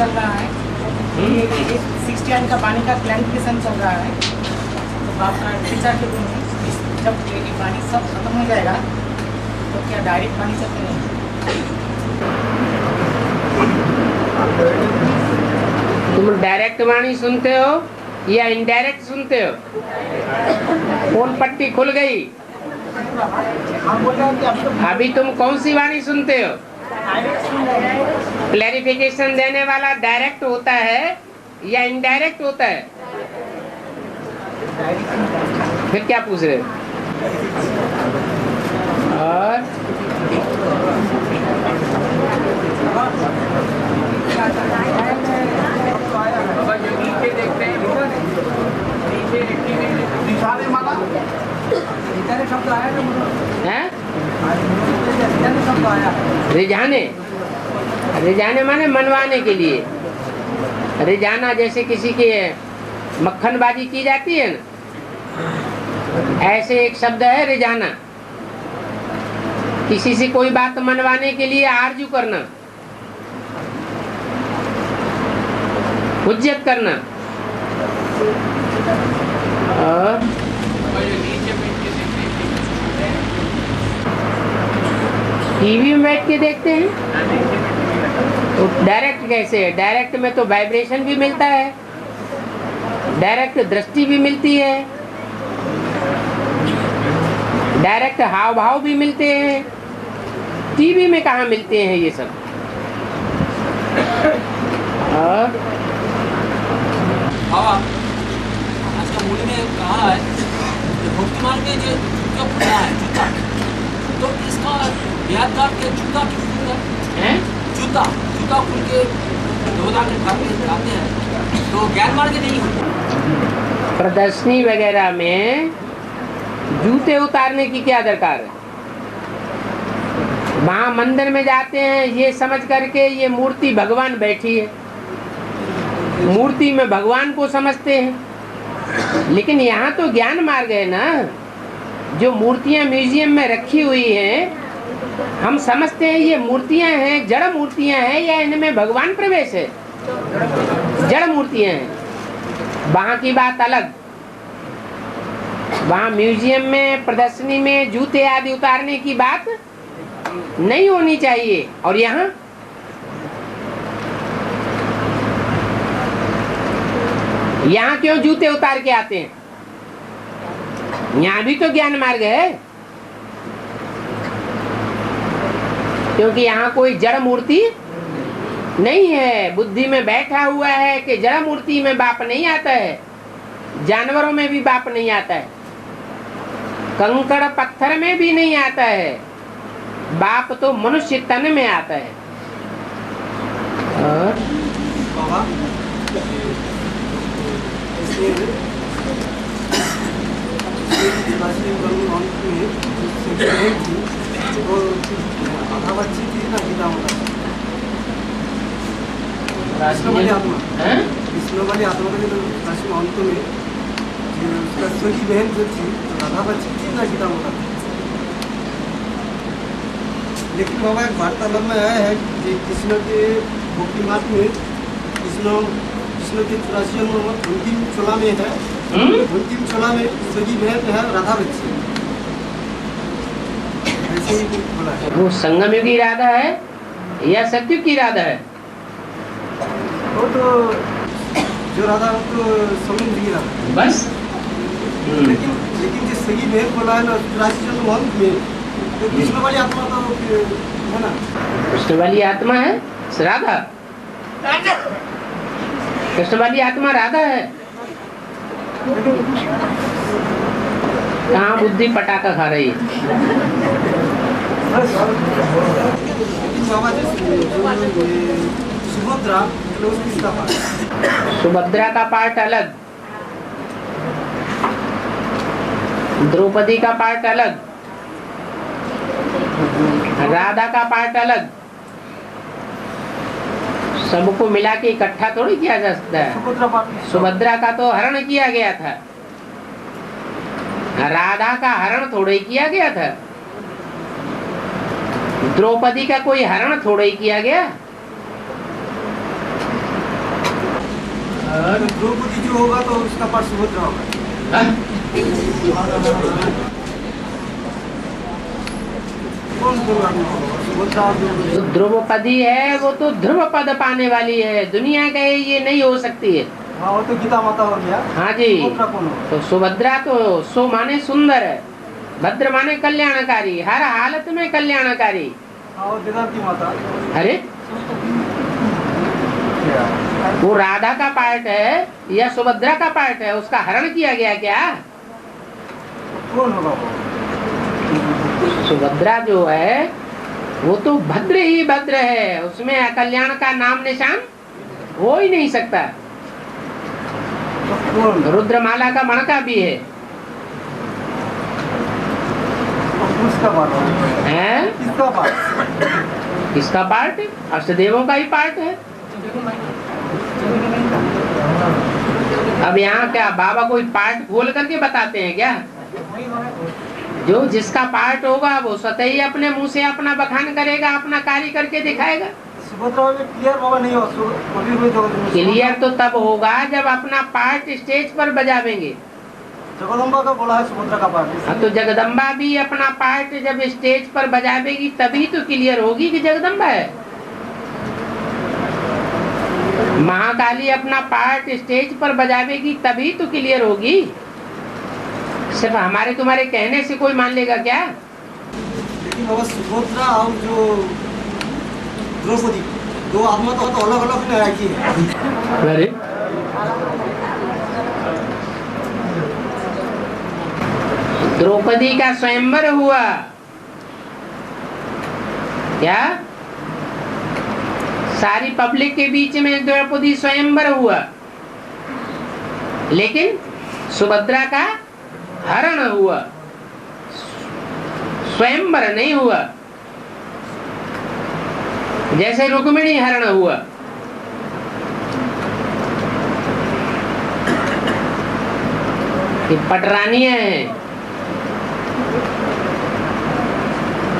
चल रहा है, ये 69 का पानी का क्लैरिफिकेशन चल रहा है। तो बाप का टीचर के रूम में जब ये पानी सब खत्म हो जाएगा तो क्या डायरेक्ट पानी चलते नहीं? तुम डायरेक्ट वाणी सुनते हो या इनडायरेक्ट सुनते हो? कौन पट्टी खुल गई? अभी तुम कौन सी वाणी सुनते हो? क्लैरिफिकेशन देने वाला डायरेक्ट होता है या इनडायरेक्ट होता है? फिर क्या पूछ रहे हो? और नीचे देखते हैं, रिझाने, रिझाने माने मनवाने के लिए। रिझाना जैसे किसी की मक्खनबाजी की जाती है ना, ऐसे एक शब्द है रिझाना। किसी से कोई बात मनवाने के लिए आरजू करना, हुज्जत करना। और टीवी में बैठ के देखते हैं तो डायरेक्ट कैसे है? डायरेक्ट में तो वाइब्रेशन भी मिलता है, डायरेक्ट दृष्टि भी मिलती है, डायरेक्ट हाव भाव भी मिलते हैं। टीवी में कहाँ मिलते हैं ये सब? और आज का मूल्य ने कहा है कि भक्ति मार्ग में जो खुला है जूता, तो इसका यादगार के जूता क्यों है? जूता जूता खुल के धोधा के खाते हैं तो ज्ञान मार्ग नहीं होता। प्रदर्शनी वगैरह में जूते उतारने की क्या दरकार है? वहाँ मंदिर में जाते हैं ये समझ करके ये मूर्ति भगवान बैठी है, मूर्ति में भगवान को समझते हैं। लेकिन यहाँ तो ज्ञान मार्ग है ना। जो मूर्तियाँ म्यूजियम में रखी हुई हैं, हम समझते हैं ये मूर्तियाँ हैं, जड़ मूर्तियाँ हैं या इनमें भगवान प्रवेश है? जड़ मूर्तियाँ हैं। वहाँ की बात अलग। वहाँ म्यूजियम में प्रदर्शनी में जूते आदि उतारने की बात नहीं होनी चाहिए। और यहाँ क्यों जूते उतार के आते हैं? यहाँ भी तो ज्ञान मार्ग है, क्योंकि यहाँ कोई जड़ मूर्ति नहीं है। बुद्धि में बैठा हुआ है कि जड़ मूर्ति में बाप नहीं आता है, जानवरों में भी बाप नहीं आता है, कंकड़ पत्थर में भी नहीं आता है। बाप तो मनुष्य तन में आता है। और कृष्ण वाली आत्मा के अंत में सगी बहन जो थी राधा बच्ची थी ना गीता माता। लेकिन बाबा एक वार्तालाप में आया है कि कृष्ण के भक्ति मार्ग में कृष्ण के 84 अंतिम चोला में है, अंतिम चोला में सगी बहन है राधा बच्ची। ऐसे ही बोला है। वो संगम युगी राधा है या सत्युग की राधा है? वो तो जो राधा वो तो संगम युगी राधा बस। लेकिन जो सगी बहन बोला है ना 84 में, तो कृष्ण वाली आत्मा तो है ना। कृष्ण वाली आत्मा है राधा, कृष्ण वाली आत्मा राधा है। कहाँ बुद्धि पटाखा खा रही है? सुभद्रा का पार्ट अलग, द्रौपदी का पार्ट अलग, राधा का पार्ट अलग। सबको मिला के इकट्ठा थोड़ी किया जा सकता है। सुभद्रा का तो हरण किया गया था, राधा का हरण थोड़ा ही किया गया था। द्रौपदी का कोई हरण थोड़ा ही किया गया। और तो द्रौपदी जो होगा तो उसका पाठ सुभद्रा होगा। हाँ? कौन बोला सुभद्रा और द्रौपदी? जो द्रौपदी है वो तो ध्रुव पद पाने वाली है, दुनिया के ये नहीं हो सकती है। हाँ वो तो गीता माता हो गया। हाँ जी। सुभद्रा कौन होगा? तो सुभद्रा तो सो माने सुंदर है, भद्र माने कल्याणकारी, हर हालत में कल्याणकारी। हाँ और वेदांती माता। अरे वो राधा का पार्ट है या सुभद्रा का पार्ट है, उसका हरण किया गया क्या? कौन होगा वो? सुभद्रा जो है वो तो भद्र ही भद्र है, उसमें अकल्याण का नाम निशान हो ही नहीं सकता। तो कौन? रुद्रमाला का मणका भी है। तो उसका पाठ होगा। हैं? किसका पाठ? किसका पार्ट? अष्टदेवों का ही पार्ट है। अब यहाँ क्या बाबा कोई पार्ट खोल करके बताते हैं क्या? जो जिसका पार्ट होगा वो स्वतः ही अपने मुंह से अपना बखान करेगा, अपना कार्य करके दिखाएगा। सुभद्रा में क्लियर बाबा नहीं हो, क्लियर तो तब होगा जब अपना पार्ट स्टेज पर बजावेंगे। जगदम्बा का बोला है सुभद्रा का पाठ। हाँ तो जगदम्बा भी अपना पार्ट जब स्टेज पर बजावेगी तभी तो क्लियर होगी कि जगदम्बा है। महाकाली अपना पार्ट स्टेज पर बजावेगी तभी तो क्लियर होगी। सिर्फ हमारे तुम्हारे कहने से कोई मान लेगा क्या? लेकिन बाबा सुभद्रा और जो द्रौपदी दो आत्मा तो अलग अलग नहीं है कि। अरे द्रौपदी का स्वयंवर हुआ क्या? सारी पब्लिक के बीच में द्रौपदी स्वयंवर हुआ, लेकिन सुभद्रा का हरण हुआ, स्वयंवर नहीं हुआ। जैसे रुक्मिणी हरण हुआ। ये पटरानियां हैं।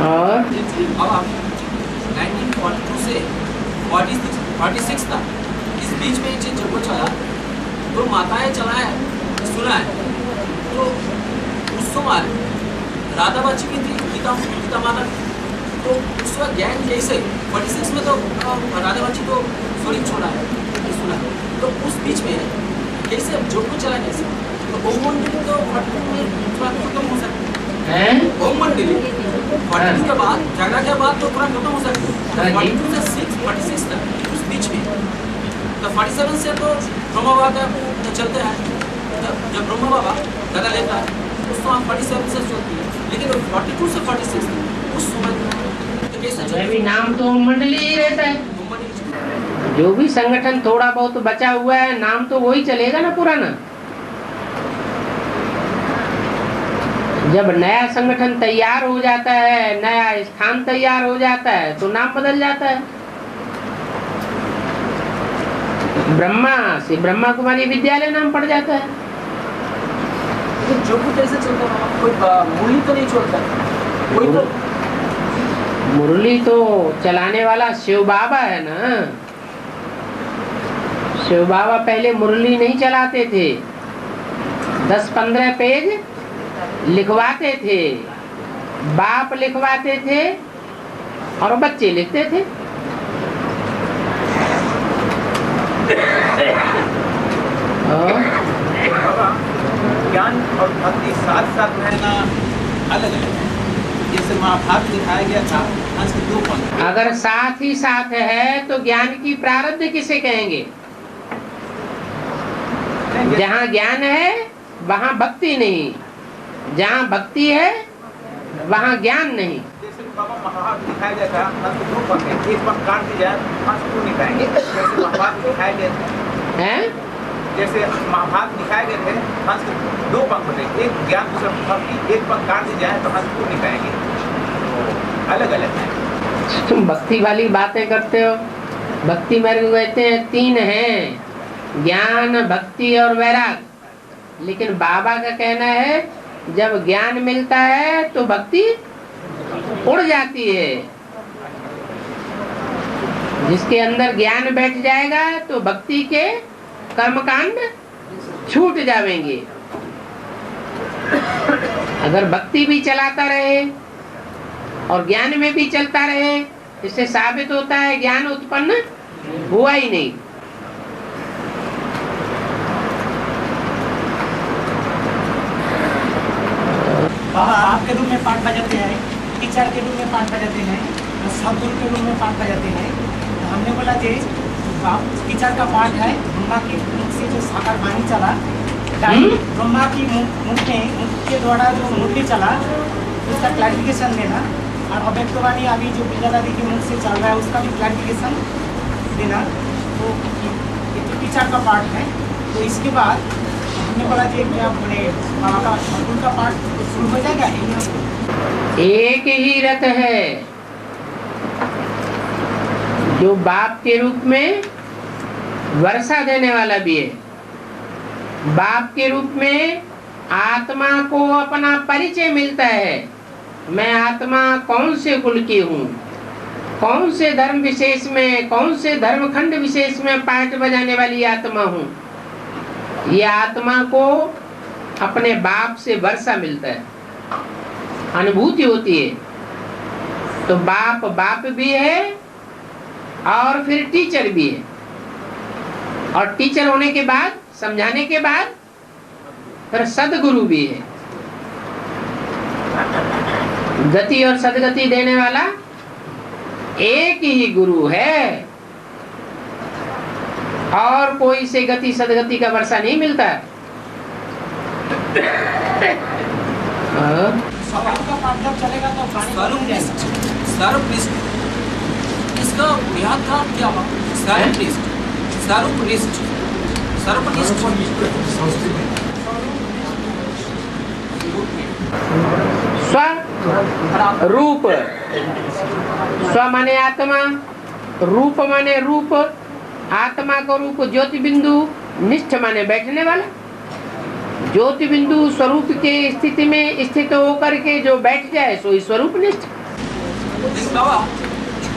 और अब आप 1942 से 46 तक इस बीच में चीज जब चला तो माताएं चला है सुना है। तो उस समय राधा बच्ची भी थी, गीता माता थी। तो उस वक्त ज्ञान कैसे 46 में तो राधा बच्ची को सॉरी छोड़ा है सुना है। तो उस बीच में कैसे जो कुछ चला कैसे तो ओम मंडली तो 42 में थोड़ा खत्म हो सकता है। ओम मंडली 42 के बाद झगड़ा के बाद तो पूरा खत्म हो सकता है। 42 से 46 तक उस बीच में तो 47 से तो ब्रह्मा बाबा का चलते हैं। जब ब्रह्मा बाबा गदा लेता है उस समय 47 से चलती है, लेकिन 42 से 46 उस समय तो कैसे भी नाम तो मंडली ही रहता है। जो भी संगठन थोड़ा बहुत बचा हुआ है नाम तो वही चलेगा ना पुराना। जब नया संगठन तैयार हो जाता है, नया स्थान तैयार हो जाता है तो नाम बदल जाता है। ब्रह्मा से ब्रह्मा कुमारी विद्यालय नाम पड़ जाता है। जो कुछ ऐसे चलता है कोई मुरली तो नहीं चलता कोई तो मुरली तो चलाने वाला शिव बाबा है ना। शिव बाबा पहले मुरली नहीं चलाते थे, 10-15 पेज लिखवाते थे, बाप लिखवाते थे और बच्चे लिखते थे। ज्ञान और भक्ति साथ साथ रहना अलग है। जैसे महाभारत दिखाया गया था हंस के 2 पंख। अगर साथ ही साथ है तो ज्ञान की प्रारब्ध किसे कहेंगे? जहाँ ज्ञान है वहाँ भक्ति नहीं, जहाँ भक्ति है वहाँ ज्ञान नहीं। जैसे बाबा महाभारत दिखाया गया था हंस के 2 पंख है, एक पंख काट दिया हंस को नहीं पाएंगे। जैसे महाभारत दिखाया गया है, जैसे महाभारत दिखाए गए थे हंस के 2 पंख थे, एक ज्ञान दूसरा भक्ति, एक पंख काट दी जाए तो हंस को नहीं पाएंगे। तो अलग अलग है। तुम भक्ति वाली बातें करते हो। भक्ति मेरे को कहते हैं 3 हैं, ज्ञान भक्ति और वैराग। लेकिन बाबा का कहना है जब ज्ञान मिलता है तो भक्ति उड़ जाती है। जिसके अंदर ज्ञान बैठ जाएगा तो भक्ति के कर्मकांड छूट जावेंगे। अगर भक्ति भी चलाता रहे और ज्ञान में भी चलता रहे, इससे साबित होता है ज्ञान उत्पन्न हुआ ही नहीं। बाबा आपके रूप में पाठ बजाते हैं, टीचर के रूप में पाठ बजाते हैं, सदगुरु के रूप में पाठ बजाते हैं। तो हमने बोला कि टीचर का पाठ है, ब्रह्मा की मुख से जो साकार वाणी चला, ब्रह्मा की मुख के द्वारा जो मुरली चला उसका क्लैरिफिकेशन देना, और अव्यक्तवाणी अभी जो विद्यालय की मुख से चल रहा है उसका भी क्लैरिफिकेशन देना। तो ये तो टीचर का पाठ है। तो इसके बाद हमने बोला कि क्या बोले बाबा का सदगुरु का पाठ शुरू हो जाएगा। एक ही रथ है जो बाप के रूप में वर्षा देने वाला भी है। बाप के रूप में आत्मा को अपना परिचय मिलता है। मैं आत्मा कौन से कुल की हूँ, कौन से धर्म विशेष में, कौन से धर्मखंड विशेष में पाठ बजाने वाली आत्मा हूँ। ये आत्मा को अपने बाप से वर्षा मिलता है, अनुभूति होती है। तो बाप बाप भी है और फिर टीचर भी है, और टीचर होने के बाद, समझाने के बाद फिर सदगुरु भी है। गति और सदगति देने वाला एक ही गुरु है, और कोई से गति सदगति का वर्षा नहीं मिलता। सदगुरु का पाठ जब चलेगा तो सर्वनिष्ठ, इसका व्याख्या का क्या हुआ? सर्वनिष्ठ, सर्वनिष्ठ, सर्वनिष्ठ स्वरूप, स्व माने आत्मा, रूप माने रूप, आत्मा का रूप ज्योति बिंदु, निष्ठ माने बैठने वाला। ज्योति बिंदु स्वरूप के स्थिति में स्थित होकर के जो बैठ जाए सो स्वरूप निष्ठ। बाबा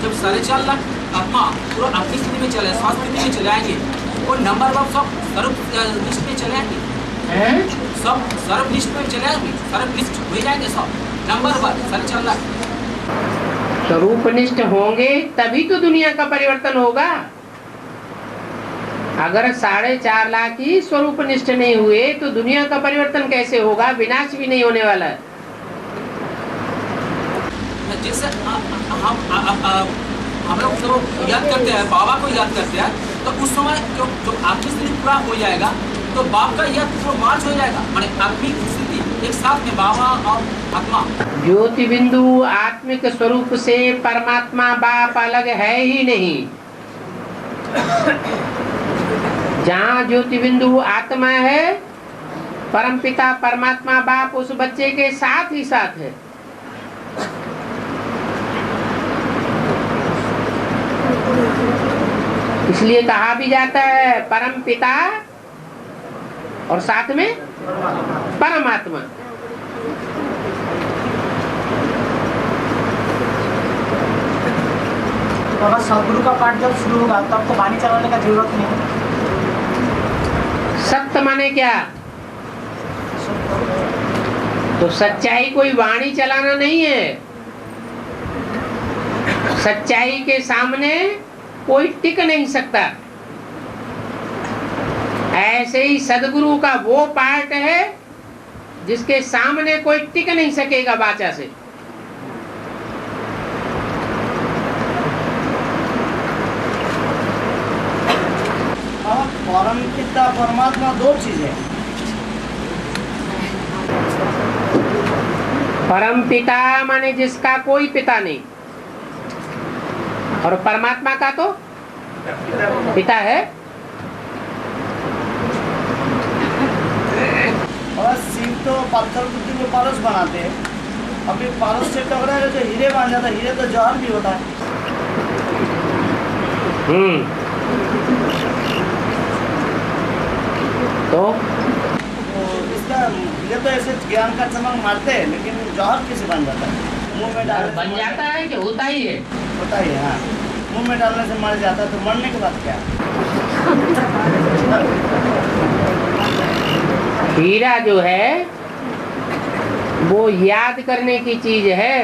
जब 4.5 लाख आत्मा पूरा अपनी स्थिति में चले, स्वास्थ्य स्थिति में चले आएंगे, और नंबर बाप सब सर्वनिष्ठ में चले आएंगे, सब सर्वनिष्ठ में चले आएंगे, सर्वनिष्ठ हो जाएंगे सब नंबर बाप 4.5 लाख। स्वरूप निष्ठ होंगे तभी तो दुनिया का परिवर्तन होगा। अगर 4.5 लाख ही स्वरूप निष्ठ नहीं हुए तो दुनिया का परिवर्तन कैसे होगा? विनाश भी नहीं होने वाला है। जैसे हम लोग जब याद करते हैं, बाबा को याद करते हैं, तो उस समय जो आत्मिक स्थिति पूरा हो जाएगा तो बाप का याद पूरा मार्च हो जाएगा, माने आत्मिक स्थिति एक साथ में बाबा और आत्मा। ज्योति बिंदु आत्मिक स्वरूप से परमात्मा बाप अलग है ही नहीं। जहाँ ज्योति बिंदु आत्मा है, परमपिता परमात्मा बाप उस बच्चे के साथ ही साथ है। इसलिए कहा भी जाता है परम पिता और साथ में परमात्मा। बाबा सदगुरु का पाठ जब शुरू होगा तब तो वाणी चलाने का जरूरत नहीं है। सत्य माने क्या? तो सच्चाई कोई वाणी चलाना नहीं है। सच्चाई के सामने कोई टिक नहीं सकता। ऐसे ही सदगुरु का वो पार्ट है जिसके सामने कोई टिक नहीं सकेगा वाचा से। परम पिता परमात्मा दो चीज है। परम पिता माने जिसका कोई पिता नहीं, और परमात्मा का तो पिता है। और शिव तो पत्थर बुद्धि को पारस बनाते हैं। अभी पारस से टकराएगा तो हीरे बन जाता है, हीरे तो जहर भी होता है। तो इसका ये तो ऐसे ज्ञान का चमक मारते हैं, लेकिन जहर कैसे बन जाता है? मुंह में डाल बन जाता है कि होता ही है? होता ही है। हाँ, मुंह में डालने से मर जाता है, तो मरने के बाद क्या? हीरा जो है वो याद करने की चीज है,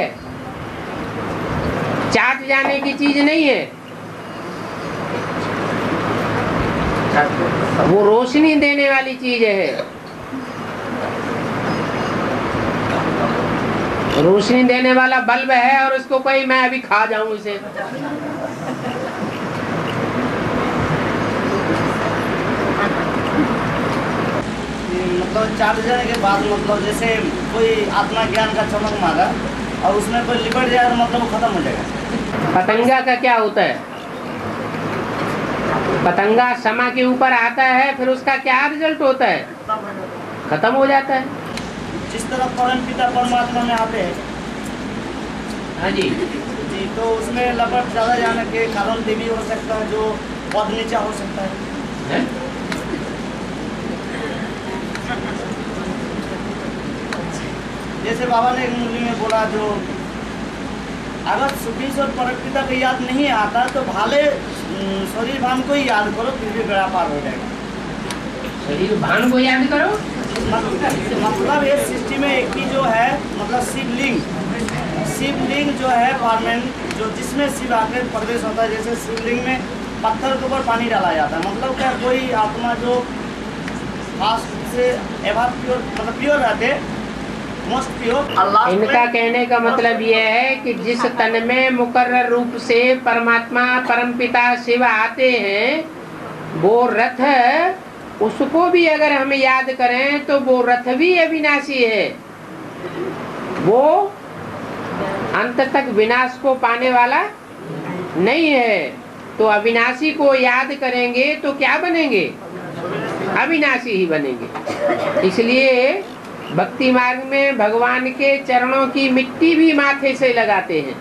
चाट जाने की चीज नहीं है। वो रोशनी देने वाली चीज है, रोशनी देने वाला बल्ब है और उसको कोई मैं अभी खा जाऊं इसे। मतलब चाट जाने के बाद मतलब जैसे कोई आत्मा ज्ञान का चमक मारा और उसमें कोई लिपट जाए तो मतलब वो खत्म हो जाएगा। पतंगा का क्या होता है? पतंगा समा के ऊपर आता है, फिर उसका क्या रिजल्ट होता है? खत्म हो जाता है। जिस तरह परम पिता परमात्मा में आते हैं, हाँ जी, जी, तो उसमें लपट ज्यादा जाने के कारण देवी हो सकता है, जो पद नीचा हो सकता है। जैसे बाबा ने एक मुरली में बोला, जो अगर सुखीश और परम पिता को याद नहीं आता तो भाले शरीर भान को ही याद करो, फिर भी बेड़ा पार हो जाएगा। शरीर भान को याद करो मतलब ये सृष्टि में एक ही जो है, मतलब शिवलिंग जो है परमानेंट, जो जिसमें शिव आकर प्रवेश होता है। जैसे शिवलिंग में पत्थर के ऊपर पानी डाला जाता है, मतलब क्या कोई आत्मा जो फास्ट से एवर प्योर, मतलब प्योर रहते, मोस्ट प्योर। इनका कहने का मतलब यह है कि जिस तन में मुकर्रर रूप से परमात्मा परमपिता शिव आते हैं, वो रथ उसको भी अगर हम याद करें तो वो रथ भी अविनाशी है, वो अंत तक विनाश को पाने वाला नहीं है। तो अविनाशी को याद करेंगे तो क्या बनेंगे? अविनाशी ही बनेंगे। इसलिए भक्ति मार्ग में भगवान के चरणों की मिट्टी भी माथे से लगाते हैं।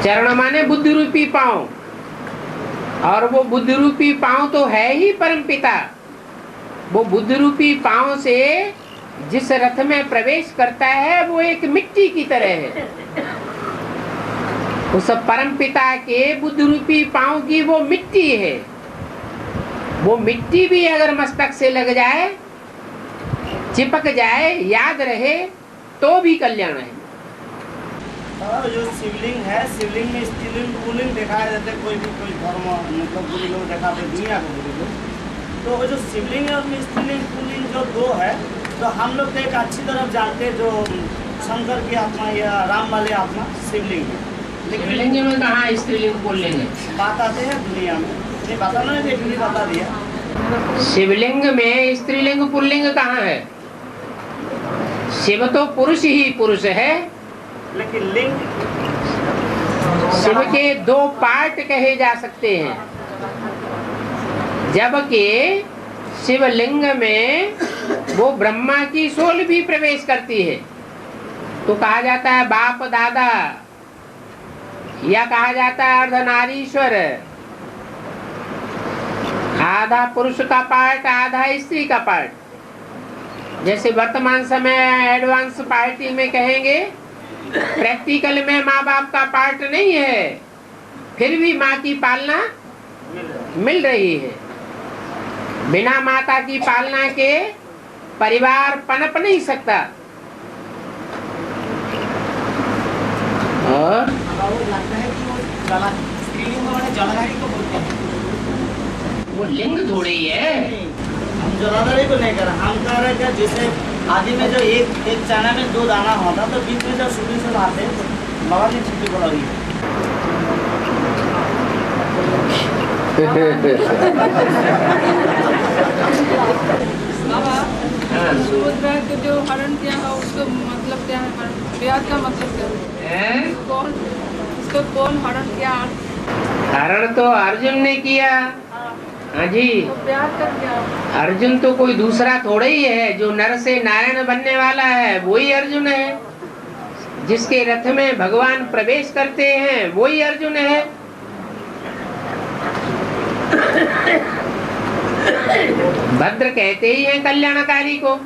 चरण माने बुद्धि रूपी पांव, और वो बुद्धि रूपी पांव तो है ही परमपिता। वो बुद्धि रूपी पांव से जिस रथ में प्रवेश करता है वो एक मिट्टी की तरह है। उस परमपिता के बुद्धि रूपी पांव की वो मिट्टी है। वो मिट्टी भी अगर मस्तक से लग जाए, चिपक जाए, याद रहे तो भी कल्याण है। और जो शिवलिंग है, शिवलिंग में स्त्रीलिंग पुल्लिंग दिखाए जाते हैं। कोई धर्म मतलब गुरु लोग दिखाते हैं, दुनिया को गुरु लोग। तो वो जो शिवलिंग और स्त्रीलिंग पुल्लिंग जो दो है, तो हम लोग तो एक अच्छी तरफ जानते हैं, जो शंकर की आत्मा या राम वाले आत्मा शिवलिंग है। लेकिन शिवलिंग में कहाँ स्त्रीलिंग पुल्लिंग है? बताते हैं दुनिया में, नहीं बताना है, एक भी बता दिया। शिवलिंग में स्त्रीलिंग पुल्लिंग कहाँ है? शिव तो पुरुष ही पुरुष है, लेकिन लिंग शिव के दो पार्ट कहे जा सकते हैं। जबकि शिवलिंग में वो ब्रह्मा की सोल भी प्रवेश करती है, तो कहा जाता है बाप दादा, या कहा जाता है अर्धनारीश्वर। आधा पुरुष का पार्ट, आधा स्त्री का पार्ट। जैसे वर्तमान समय एडवांस पार्टी में कहेंगे, प्रैक्टिकल में माँ बाप का पार्ट नहीं है, फिर भी माँ की पालना मिल रही है। बिना माता की पालना के परिवार पनप नहीं सकता। और लगता है कि वो स्त्रीलिंग में जलाधारी को बोलते हैं। वो लिंग थोड़ी है। हम जलाधारी को नहीं कर रहे, हम कह रहे हैं जैसे आदि में जो एक चना में दो दाना होता, तो बीच में जब शुरू से लाते तो बाबा ने छुट्टी बोला रही है। बाबा, सुभद्रा को जो हरण किया है उसका मतलब क्या है? ब्याज का मतलब क्या है? उसको कौन हरण किया? हरण तो अर्जुन ने किया। हाँ जी, तो ब्याज का क्या? अर्जुन तो कोई दूसरा थोड़ा ही है। जो नर से नारायण बनने वाला है वही अर्जुन है। जिसके रथ में भगवान प्रवेश करते हैं वही अर्जुन है। भद्र कहते ही हैं कल्याणकारी को।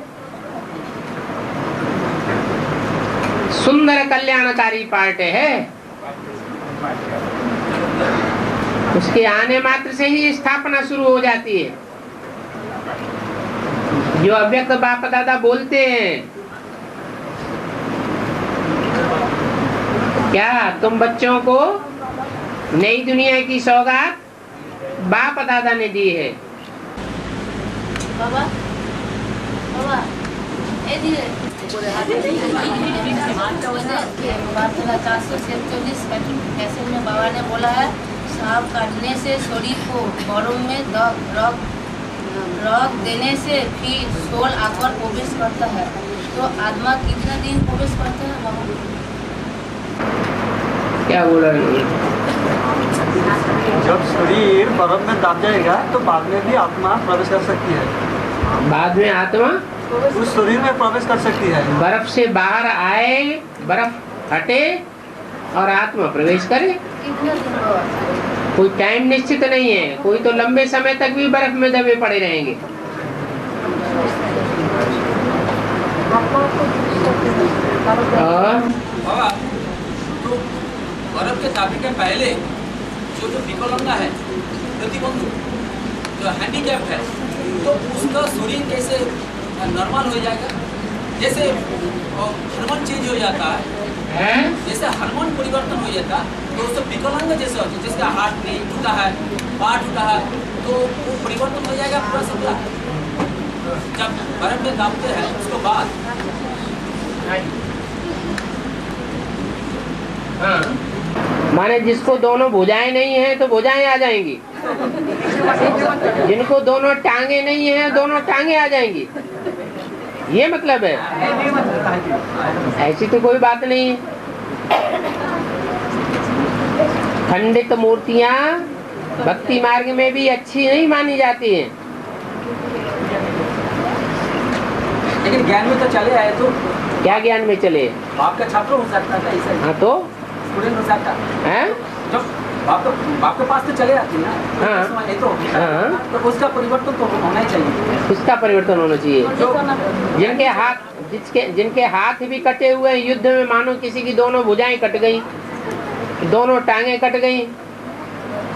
सुंदर कल्याणकारी पार्ट है। उसके आने मात्र से ही स्थापना शुरू हो जाती है। जो अव्यक्त बाप दादा बोलते हैं, क्या तुम बच्चों को नई दुनिया की सौगात बाप दादा ने दी है। बाबा बाबा कैसे में बाबा ने बोला है, सांप काटने से शरीर को गौरव में रख देने से फिर सोल आत्मा प्रवेश करता है। तो आत्मा कितना दिन प्रवेश करता है बाबा? क्या बोला? जब शरीर बर्फ में दब जाएगा तो बाद में भी आत्मा प्रवेश कर सकती है। बाद में आत्मा उस शरीर में प्रवेश कर सकती है। बर्फ से बाहर आए, बर्फ हटे और आत्मा प्रवेश करे। कितना दिन बाबा? कोई टाइम निश्चित नहीं है। कोई तो लंबे समय तक भी बर्फ में दबे पड़े रहेंगे। और बाबा, तो बर्फ के दाबे के पहले जो विकलांगा है, प्रतिबंधु, जो हैंडीकैप है, तो उसका शरीर कैसे नॉर्मल हो जाएगा? जैसे हार्मोन चेंज हो जाता है, जैसे हार्मोन परिवर्तन हो जाता है, तो उससे विकलांग जैसे होता है, जिसका हार्ट नहीं टूटा है, पार्ट टूटा है, तो वो परिवर्तन हो जाएगा पूरा सबका। जब बर्फ में दाबते हैं उसके बाद माने जिसको दोनों भुजाएं नहीं है तो भुजाएं आ जाएंगी, जिनको दोनों टांगे नहीं है दोनों टांगे आ जाएंगी, ये मतलब है। ऐसी तो कोई बात नहीं है। खंडित मूर्तियां भक्ति मार्ग में भी अच्छी नहीं मानी जाती हैं। लेकिन ज्ञान में तो चले आए, तो क्या ज्ञान में चले? आपका छात्र हो सकता था, ऐसा हाँ तो स्टूडेंट हो सकता है। जब बाप के पास तो चले आती है ना, हाँ। समय तो हाँ। तो उसका परिवर्तन तो होना ही चाहिए। उसका परिवर्तन होना चाहिए। जिनके हाथ भी कटे हुए हैं युद्ध में, मानो किसी की दोनों भुजाएं कट गई, दोनों टांगे कट गई,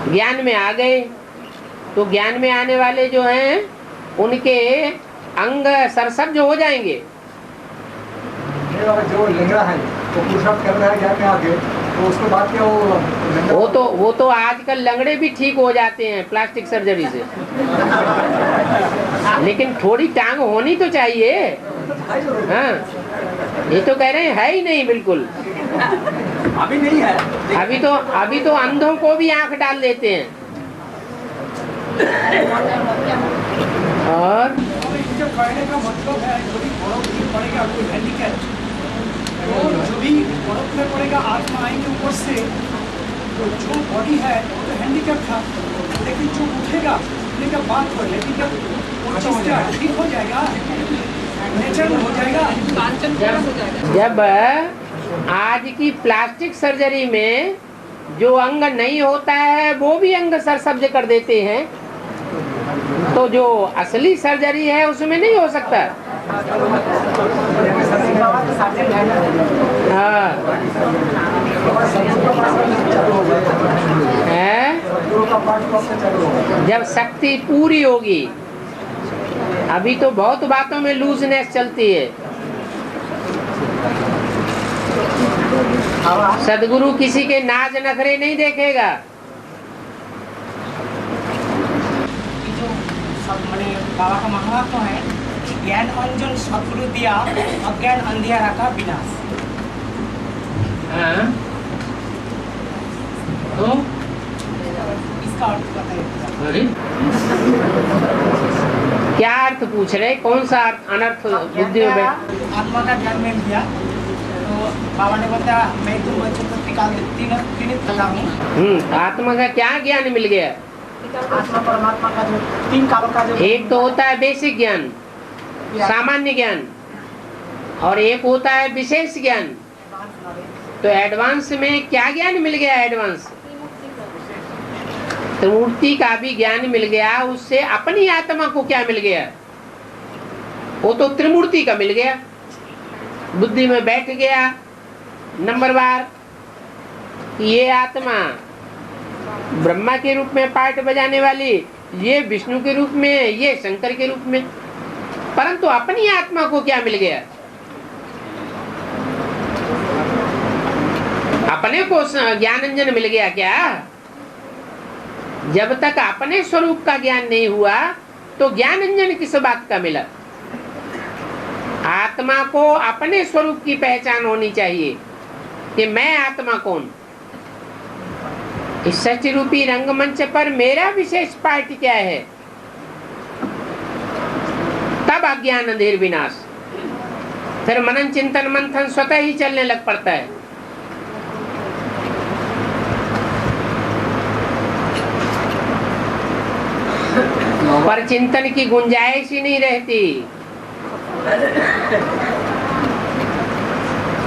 ज्ञान में आ गए, तो ज्ञान में आने वाले जो हैं उनके अंग सरसब्ज हो जाएंगे। जो लिंगड़ा है वो पुशअप कर रहा है ज्ञान में आगे, तो उसके बाद क्या वो तो आजकल लंगड़े भी ठीक हो जाते हैं प्लास्टिक सर्जरी से। लेकिन थोड़ी टांग होनी तो चाहिए। हाँ, ये तो कह रहे हैं है ही नहीं बिल्कुल। अभी नहीं है। अभी तो अंधों को भी आंख डाल देते हैं। और जो कहने का मतलब है, जो भी बर्फ में पड़ेगा कोई हैंडीकैप, तो जो भी बर्फ में पड़ेगा आत्मा आएंगे ऊपर से, तो जो बॉडी है वो तो हैंडीकैप था, लेकिन जो उठेगा उठने का बात हो, लेकिन जब वो चीज़ ठीक हो जाएगा, नेचुरल हो जाएगा, जब आज की प्लास्टिक सर्जरी में जो अंग नहीं होता है वो भी अंग सरसब्ज कर देते हैं, तो जो असली सर्जरी है उसमें नहीं हो सकता। हाँ है, जब शक्ति पूरी होगी। अभी तो बहुत बातों में लूजनेस चलती है। सदगुरु किसी के नाज नखरे नहीं देखेगा। बाबा का महात्मा है, ज्ञान अंजन सदगुरु दिया, अज्ञान अंधियारा का विनाश। हाँ? तो इसका अर्थ बताइए। अरे क्या अर्थ पूछ रहे? कौन सा अर्थ? अनर्थ बुद्धि में आत्मा का ज्ञान में दिया, तो बाबा ने बताया मैं तुम बच्चों को तीन तला हूँ। आत्मा का क्या ज्ञान मिल गया? आत्मा परमात्मा का जो तीन कालों का जो एक तो होता है बेसिक ज्ञान, सामान्य ज्ञान, और एक होता है विशेष ज्ञान। तो एडवांस में क्या ज्ञान मिल गया? एडवांस त्रिमूर्ति का भी ज्ञान मिल गया। उससे अपनी आत्मा को क्या मिल गया? वो तो त्रिमूर्ति का मिल गया, बुद्धि में बैठ गया नंबरवार। ये आत्मा ब्रह्मा के रूप में पार्ट बजाने वाली, ये विष्णु के रूप में, ये शंकर के रूप में। परंतु अपनी आत्मा को क्या मिल गया? अपने को ज्ञानांजन मिल गया क्या? जब तक अपने स्वरूप का ज्ञान नहीं हुआ तो ज्ञानांजन किस बात का मिला? आत्मा को अपने स्वरूप की पहचान होनी चाहिए कि मैं आत्मा कौन। इस सच रूपी रंगमंच पर मेरा विशेष पार्ट क्या है? तब अज्ञान अंधेर विनाश। फिर मनन चिंतन मंथन स्वतः ही चलने लग पड़ता है। पर चिंतन की गुंजाइश ही नहीं रहती।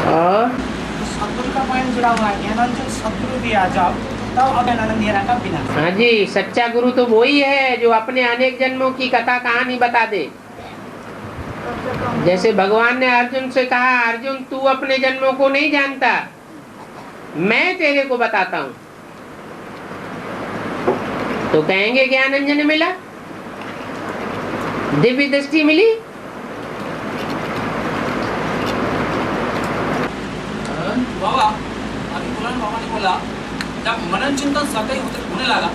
और सदगुरु का पॉइंट जुड़ा हुआ है, ज्ञानांजन सदगुरु दिया जब, तब अज्ञान अंधेरा का विनाश। हाँ जी, सच्चा गुरु तो वही है जो अपने अनेक जन्मों की कथा कहानी बता दे। जैसे भगवान ने अर्जुन से कहा, अर्जुन तू अपने जन्मों को नहीं जानता, मैं तेरे को बताता हूँ। तो कहेंगे ज्ञानांजन मिला, दिव्य दृष्टि मिली। बाबा अभी बाबा ने बोला जब मनन चिंतन सतही होने लगा,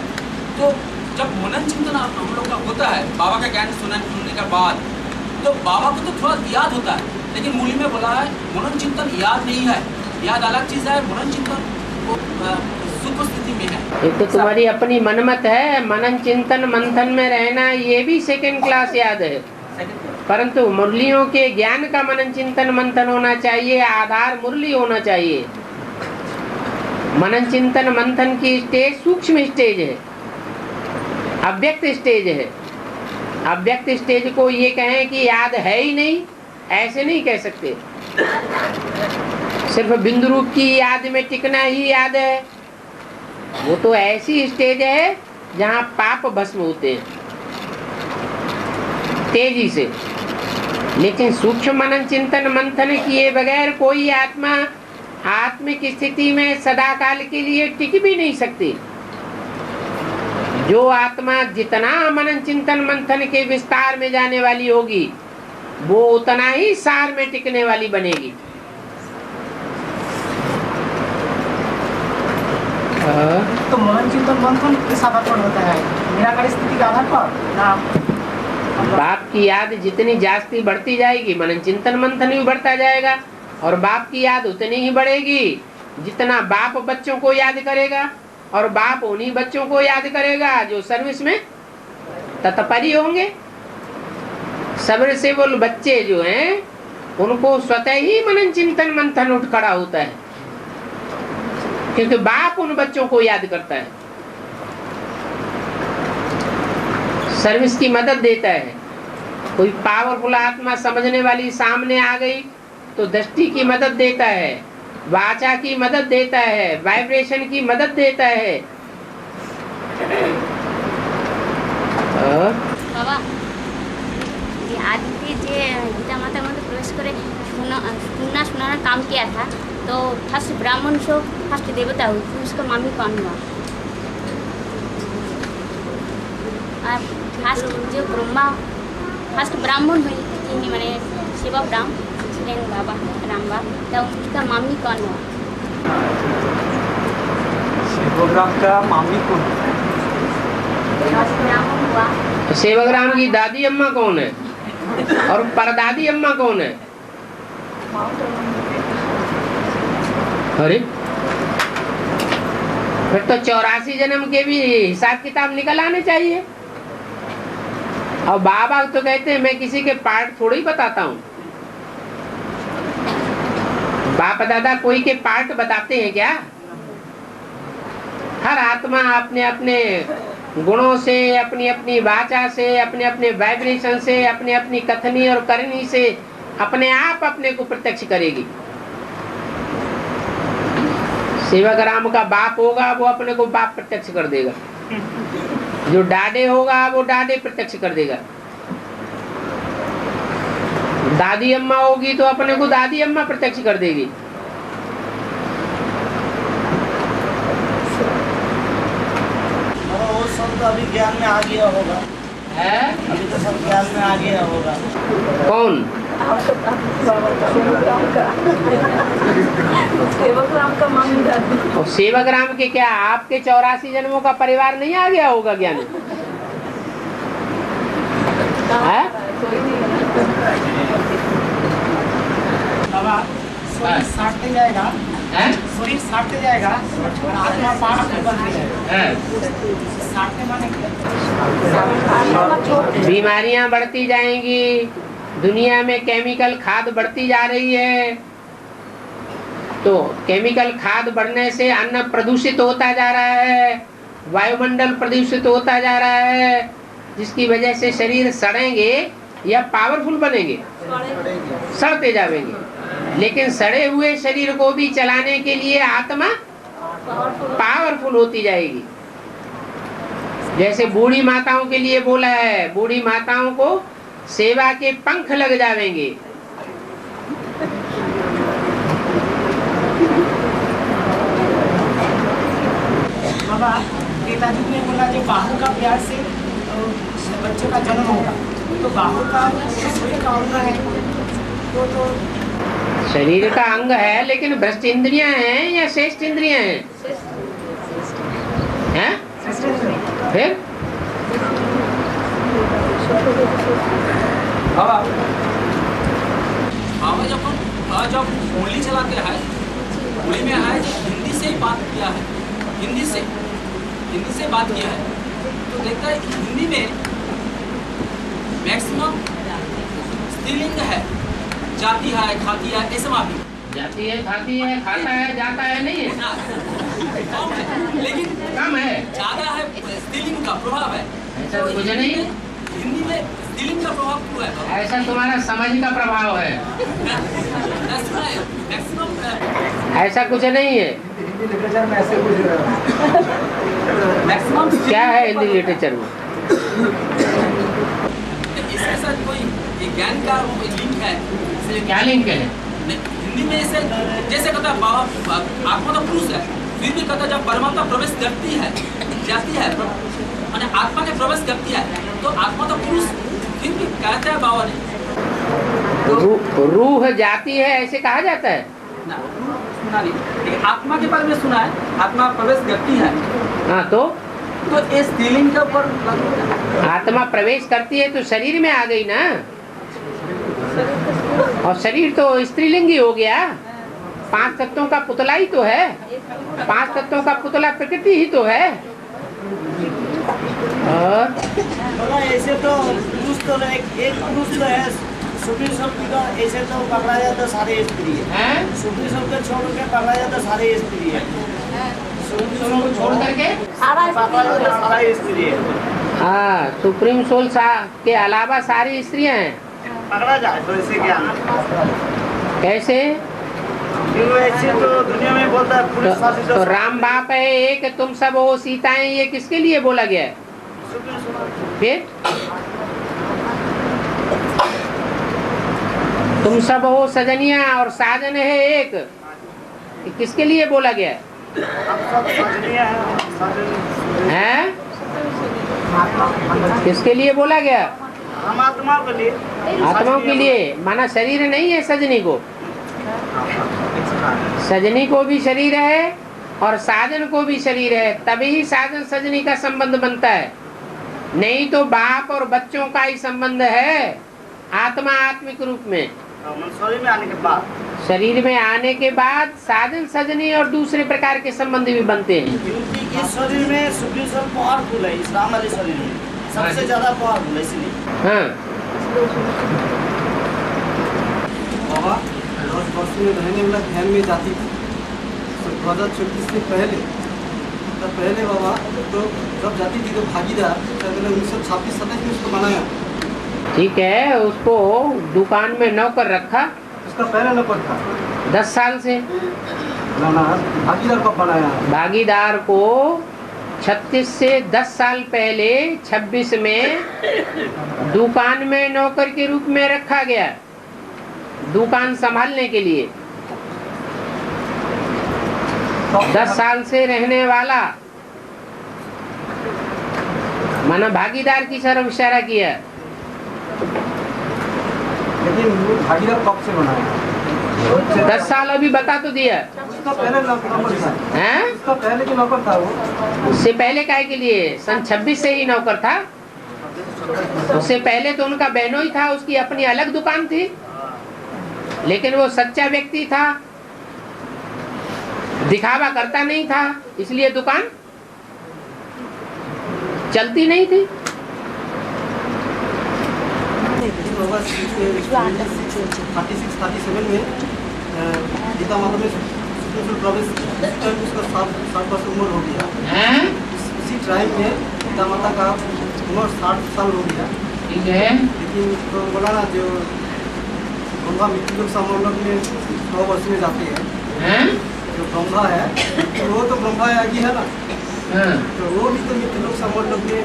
तो जब मनन चिंतन हम लोग का होता है बाबा का ज्ञान सुनने के बाद, तो बाबा को तो थोड़ा याद होता है, लेकिन मूल में बोला है मनन चिंतन याद नहीं है, याद अलग चीज है। मनन चिंतन वो सुख स्थिति में है। ये तो तुम्हारी अपनी मनमत है। मनन चिंतन मंथन में रहना ये भी सेकंड क्लास याद है, परंतु मुरलियों के ज्ञान का मनन चिंतन मंथन होना चाहिए, आधार मुरली होना चाहिए। मनन चिंतन मंथन की स्टेज सूक्ष्म स्टेज है, अव्यक्त स्टेज है। अव्यक्त स्टेज को ये कहें कि याद है ही नहीं, ऐसे नहीं कह सकते। सिर्फ बिंदु रूप की याद में टिकना ही याद है। वो तो ऐसी स्टेज है जहाँ पाप भस्म होते हैं तेजी से। लेकिन सूक्ष्म मनन चिंतन मंथन किए बगैर कोई आत्मा आत्मिक स्थिति में सदाकाल के लिए टिक भी नहीं सकती। जो आत्मा जितना मनन चिंतन मंथन के विस्तार में जाने वाली होगी, वो उतना ही सार में टिकने वाली बनेगी। तो मनन चिंतन मंथन किस आधार पर होता है? निराकार स्थिति के आधार पर ना? बाप की याद जितनी जास्ती बढ़ती जाएगी, मनन चिंतन मंथन भी बढ़ता जाएगा। और बाप की याद उतनी ही बढ़ेगी जितना बाप बच्चों को याद करेगा, और बाप उन्हीं बच्चों को याद करेगा जो सर्विस में तत्परी होंगे। सबरसेबल बच्चे जो हैं उनको स्वतः ही मनन चिंतन मंथन उठ खड़ा होता है, क्योंकि बाप उन बच्चों को याद करता है, सर्विस की मदद देता है। कोई पावरफुल आत्मा समझने वाली सामने आ गई तो दृष्टि की मदद देता है, वाचा की मदद देता है, वाइब्रेशन की मदद देता है। बाबा जी आदित्य जी गीता माता में प्रवेश करे सुनना काम किया था, तो फर्स्ट ब्राह्मण से फर्स्ट देवता हुई थी, उसका मामी कौन हुआ? और फर्स्ट जो ब्रह्मा फर्स्ट ब्राह्मण हुई थी मैंने शिव ब्राह्मण बाबा राम बाबा, तो उसका मामी कौन हुआ? शिवग्राम का मामी कौन? ब्राह्मण हुआ। सेवग्राम की दादी अम्मा कौन है और परदादी अम्मा कौन है? अरे फिर तो 84 जन्म के भी हिसाब किताब निकल आने चाहिए। और बाबा तो कहते हैं मैं किसी के पार्ट थोड़ी बताता हूँ। बाप दादा कोई के पार्ट बताते हैं क्या? हर आत्मा अपने अपने गुणों से, अपनी अपनी वाचा से, अपने अपने वाइब्रेशन से, अपने अपनी कथनी और करनी से अपने आप अपने को प्रत्यक्ष करेगी। सेवाग्राम का बाप होगा वो अपने को बाप प्रत्यक्ष कर देगा, जो डाडे होगा वो डाडे प्रत्यक्ष कर देगा, दादी अम्मा होगी तो अपने को दादी अम्मा प्रत्यक्ष कर देगी। तो अभी ज्ञान में आ गया होगा, है? अभी तो सब ज्ञान में आ गया होगा। कौन? सेवक राम का मामी दादी। और सेवक राम के क्या आपके 84 जन्मों का परिवार नहीं आ गया होगा ज्ञान? है? बाबा शरीर साटते जाएगा, हैं? शरीर साटते जाएगा और आत्मा पावरफुल बनती है। साटते माने क्या? बीमारियां बढ़ती जाएंगी, दुनिया में केमिकल खाद बढ़ती जा रही है, तो केमिकल खाद बढ़ने से अन्न प्रदूषित होता जा रहा है, वायुमंडल प्रदूषित होता जा रहा है, जिसकी वजह से शरीर सड़ेंगे या पावरफुल बनेंगे, सड़ते जाएंगे। लेकिन सड़े हुए शरीर को भी चलाने के लिए आत्मा पावरफुल होती जाएगी। जैसे बूढ़ी माताओं के लिए बोला है, बूढ़ी माताओं को सेवा के पंख लग जाएंगे। बाबा पिताजी ने बोला जो बाहु का प्यार से बच्चे का जन्म होगा, तो बाहु का शरीर का अंग है, तो शरीर का अंग है, लेकिन भ्रष्ट इंद्रियां हैं या श्रेष्ठ इंद्रियां हैं? हैं? फिर बाबा जब उंगली चलाते हैं, उंगली में है हिंदी से ही बात किया है, हिंदी से बात किया है, तो देखता है हिंदी में मैक्सिमम स्त्रीलिंग है, जाती है, खाती है, ऐसे माफी जाती है, खाती है, खाता है, जाता है, नहीं है, कम है, लेकिन कम है, ज्यादा है स्त्रीलिंग का प्रभाव है। ऐसा तो मुझे नहीं है। हिंदी में स्त्रीलिंग का प्रभाव क्यों है? ऐसा तुम्हारा समझ का प्रभाव है, मैक्सिमम ऐसा कुछ नहीं है। लिटरेचर में ऐसे कुछ मैक्सिमम क्या है हिंदी लिटरेचर में? इसके साथ कोई ज्ञान का लिंक है? इसलिए क्या लिंक है? हिंदी में ऐसे जैसे कहता है बाबा आत्मा तो पुरुष है, फिर भी कहता है जब परमात्मा प्रवेश करती है, जाती है, माने आत्मा के प्रवेश करती है, तो आत्मा तो पुरुष, फिर भी कहते हैं बाबा ने रूह जाती है, ऐसे कहा जाता है ना, सुना नहीं, लेकिन आत्मा के बारे में सुना है, आत्मा प्रवेश करती है। हाँ, तो इस स्त्रीलिंग के ऊपर आत्मा प्रवेश करती है तो शरीर में आ गई ना, और शरीर तो स्त्रीलिंगी हो गया। 5 तत्वों का पुतला ही तो है, 5 तत्वों का पुतला प्रकृति ही तो है। और ऐसे तो पुरुष तो एक पुरुष तो है, सुप्रीम शब्द का ऐसे तो पकड़ा जाता सारे स्त्री है, सुप्रीम शब्द छोड़ के पकड़ा जाता सारे स्त्री है, छोड़ करके पकड़ा जाता सारे स्त्री है। हाँ, सुप्रीम सोल के अलावा सारी स्त्रियां हैं। पकड़ा जाए तो ऐसे क्या? कैसे? ऐसे तो दुनिया में बोलता है पुरुष शासित तो राम बाप है एक, तुम सब हो सीताएं, ये किसके लिए बोला गया है? फिर तुम सब हो सजनिया और साजन है एक, किसके लिए बोला गया है? हैं? किसके लिए बोला गया? हम आत्माओं के लिए, आत्माओं के लिए, माना शरीर नहीं है सजनी को, सजनी को भी शरीर है और साजन को भी शरीर है, तभी साजन सजनी का संबंध बनता है, नहीं तो बाप और बच्चों का ही संबंध है। आत्मा आत्मिक रूप में शरीर में आने के बाद, शरीर में आने के बाद साजन सजनी और दूसरे प्रकार के संबंध भी बनते हैं। क्योंकि इस शरीर में सुप्रीम सोल पावरफुल है, इस्लाम वाले शरीर में सबसे ज्यादा पावरफुल है, इसलिए हाँ, बाबा 10 वर्ष में रहने वाला ध्यान में जाती थी 2024 से पहले बाबा, तो जब जाती थी तो भागीदार 1926-27 में उसको बनाया। ठीक है, उसको दुकान में नौकर रखा, उसका पहला नौकर था 10 साल से। भागीदार को बनाया, भागीदार को 36 से 10 साल पहले 26 में दुकान में नौकर के रूप में रखा गया, दुकान संभालने के लिए। 10 साल से रहने वाला माना भागीदार की तरफ इशारा किया। लेकिन वो भागीदार कब से बना है? 10 साल अभी बता तो दिया। उसका पहले नौकर था। हैं? उसका पहले जो नौकर था वो, उससे पहले काहे के लिए? सन 26 से ही नौकर था। उससे पहले तो उनका बहनोई था, उसकी अपनी अलग दुकान थी, लेकिन वो सच्चा व्यक्ति था, दिखावा करता नहीं था, इसलिए दुकान चलती नहीं थी। 36-37 में गीता माता में प्रवेश उसका 60 वर्ष उम्र हो गया। इसी टाइम में गीता माता का उम्र 60 साल हो गया। ठीक है। लेकिन तो बोला ना जो ब्रह्मा मृत्यु लोग समालोक में 100 वर्ष में जाते हैं। जो ब्रह्मा है तो वो तो ब्रह्मा यागी है ना, तो वो भी तो मृत्यु लोग समालोक में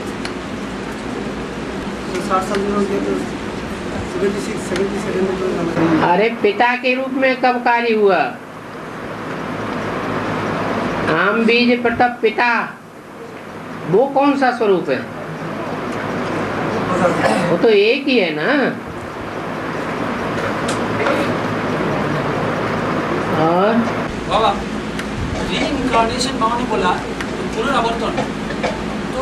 60 साल में हो गया, तो 76-77 में तो। अरे पिता के रूप में कब कार्य हुआ? आम बीज प्रतप पिता, वो कौन सा स्वरूप है? वो तो एक ही है ना। और बाबा रीइंकार्नेशन बाबा ने बोला तो पुनरावर्तन, तो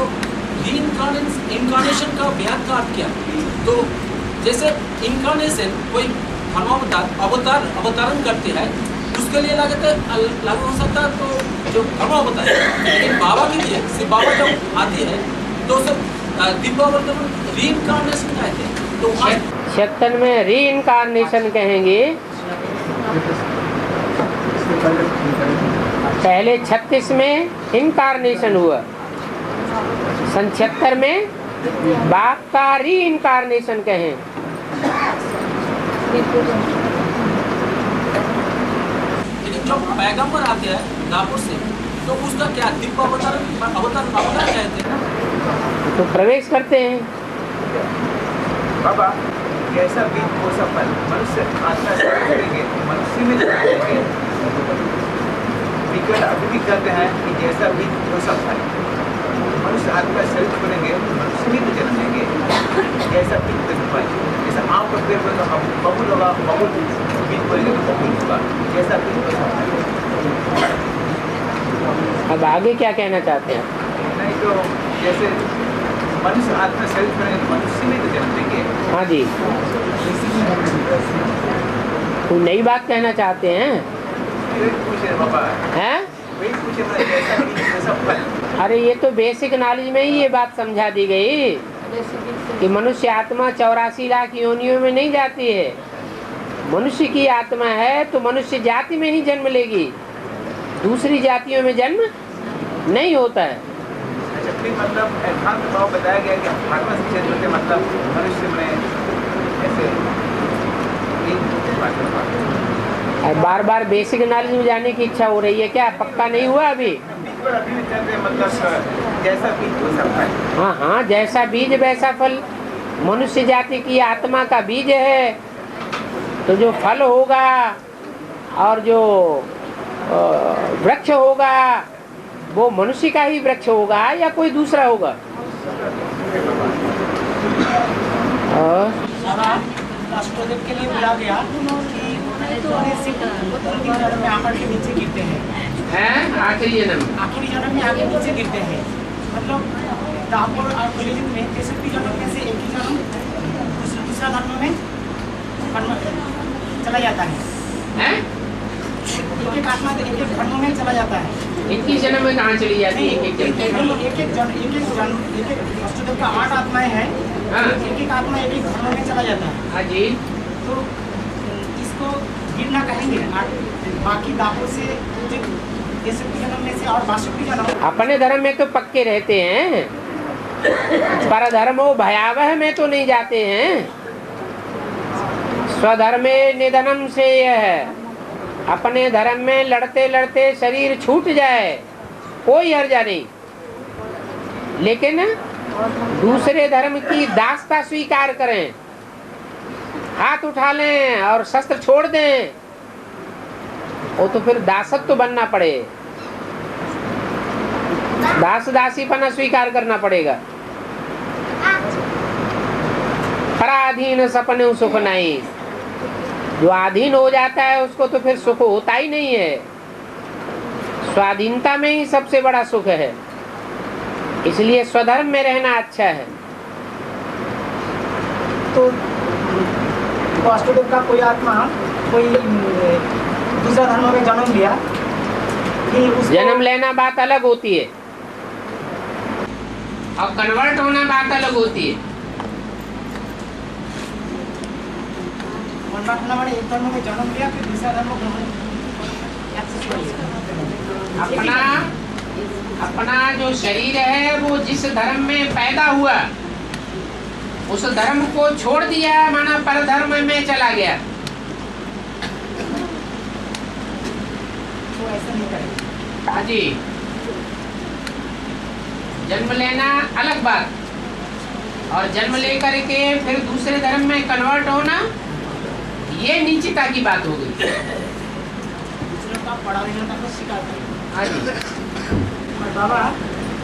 रीइंकार्नेशन का व्याख्या का अर्थ क्या? तो जैसे इनकार्नेशन कोई अवतारण करते हैं, उसके लिए लागू हो सकता है तो जो धर्मावतार है, लेकिन बाबा के लिए सिर्फ बाबा जब आती है तो सब दिव्यावर्तन रीइंकार्नेशन कहते हैं। तो शक्तन में रीइंकार्नेशन कहेंगे। पहले 36 में इनकारनेशन हुआ, सन 76 में बाप का रीइंकार्नेशन कहें। जब पैगंबर आते हैं दापुर से, तो उसका क्या दिव्य अवतार कहते हैं, तो प्रवेश करते हैं। बाबा कैसा बीज वो सब फल मनुष्य आत्मा से करेंगे, मनुष्य में जन्मेंगे। विज्ञान अभी भी कहते हैं कि जैसा बीज वो सब फल मनुष्य आत्मा शरीर करेंगे, मनुष्य में जन्मेंगे। जैसा बीज फल, जैसा आम का पेड़ में बबूल होगा, बबूल बीज बोलेंगे तो बबूल होगा, जैसा बीज वो सब फल। अब आगे क्या कहना चाहते हैं? नहीं तो जैसे मनुष्य आत्मा शरीर करेंगे तो मनुष्य में तो जन्मेंगे। हाँ जी, कोई नई बात कहना चाहते हैं? हैं? अरे ये तो बेसिक नॉलेज में ही ये बात समझा दी गई कि मनुष्य आत्मा 84 लाख योनियों में नहीं जाती है। मनुष्य की आत्मा है तो मनुष्य जाति में ही जन्म लेगी, दूसरी जातियों में जन्म नहीं होता है। मतलब भाव बताया गया कि मतलब मनुष्य में ऐसे बार बार बेसिक नॉलेज में जाने की इच्छा हो रही है क्या? पक्का नहीं हुआ अभी? मतलब जैसा बीज वैसा फल। हाँ हाँ, जैसा बीज वैसा फल। मनुष्य जाति की आत्मा का बीज है, तो जो फल होगा और जो वृक्ष होगा वो मनुष्य का ही वृक्ष होगा या कोई दूसरा होगा? राष्ट्रदेव के लिए बोला गया कि में आकर के नीचे गिरते हैं, आखिरी जन्म में आगे नीचे गिरते हैं। मतलब दापुर और कलियुग में 63 जन्म में से एक ही जन्म दूसरा धर्म में चला जाता है। एक आत्मा एक धर्म में चला जाता है। एक ही जन्म में कहाँ चली जाती है? एक राष्ट्रदेव का 8 आत्माएं हैं, एक आत्मा एक धर्म में चला जाता है। हाँ जी, तो इसको गिरना कहेंगे। बाकी दापों से जन्म में से और 62 जन्म अपने धर्म में तो पक्के रहते हैं, पर धर्मो भयावह में तो नहीं जाते हैं। स्वधर्मे निधनम से यह है, अपने धर्म में लड़ते लड़ते शरीर छूट जाए कोई हर्जा नहीं, लेकिन दूसरे धर्म की दासता स्वीकार करें, हाथ उठा लें और शस्त्र छोड़ दें, वो तो फिर दासत्व बनना पड़े, दास दासीपना स्वीकार करना पड़ेगा। स्वाधीन सपने सुख नहीं। जो अधीन हो जाता है उसको तो फिर सुख होता ही नहीं है। स्वाधीनता में ही सबसे बड़ा सुख है, इसलिए स्वधर्म में रहना अच्छा है। तो वासुदेव का कोई आत्मा कोई दूसरा धर्म में जन्म लिया, फिर उसको जन्म लेना बात अलग होती है और कन्वर्ट होना बात अलग होती है। कन्वर्ट होना माने एक धर्म में जन्म लिया फिर दूसरा धर्म ग्रहण अपना जो शरीर है वो जिस धर्म में पैदा हुआ उस धर्म को छोड़ दिया, माना पर धर्म में चला गया। तो ऐसा नहीं करेगा। हाँ जी, जन्म लेना अलग बात और जन्म लेकर के फिर दूसरे धर्म में कन्वर्ट होना ये नीचता की बात हो गई। का पढ़ा लेना को स्वीकार करें। हाँ जी। और बाबा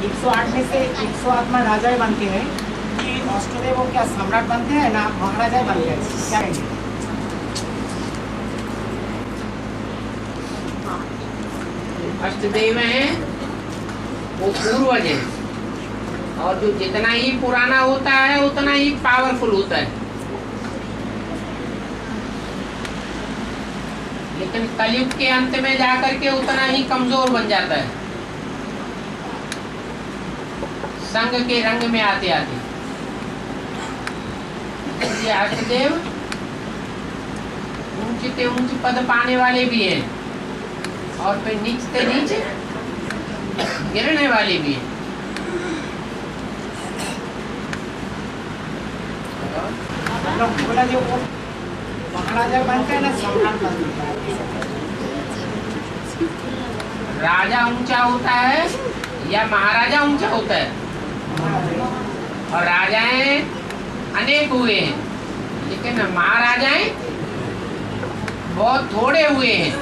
108 में से 100 आत्मा राजाएं बनते हैं कि ऑस्ट्रेलिया वो क्या सम्राट बनते हैं ना महाराजाएं बनते हैं, क्या कहेंगे? अष्टदेव हैं वो पूर्वज हैं और जो जितना ही पुराना होता है उतना ही पावरफुल होता है। लेकिन कलयुग के अंत में जाकर के उतना ही कमजोर बन जाता है, संग के रंग में आते आते। ये अष्टदेव ऊंचे ऊंचे पद पाने वाले भी हैं और फिर नीचे नीचे गिरने वाले भी हैं। बोला जो वो महाराजा बनते हैं ना सम्राट बनते हैं। राजा ऊंचा होता है या महाराजा ऊंचा होता है? और राजाएं अनेक हुए हैं लेकिन महाराजाएं बहुत थोड़े हुए हैं।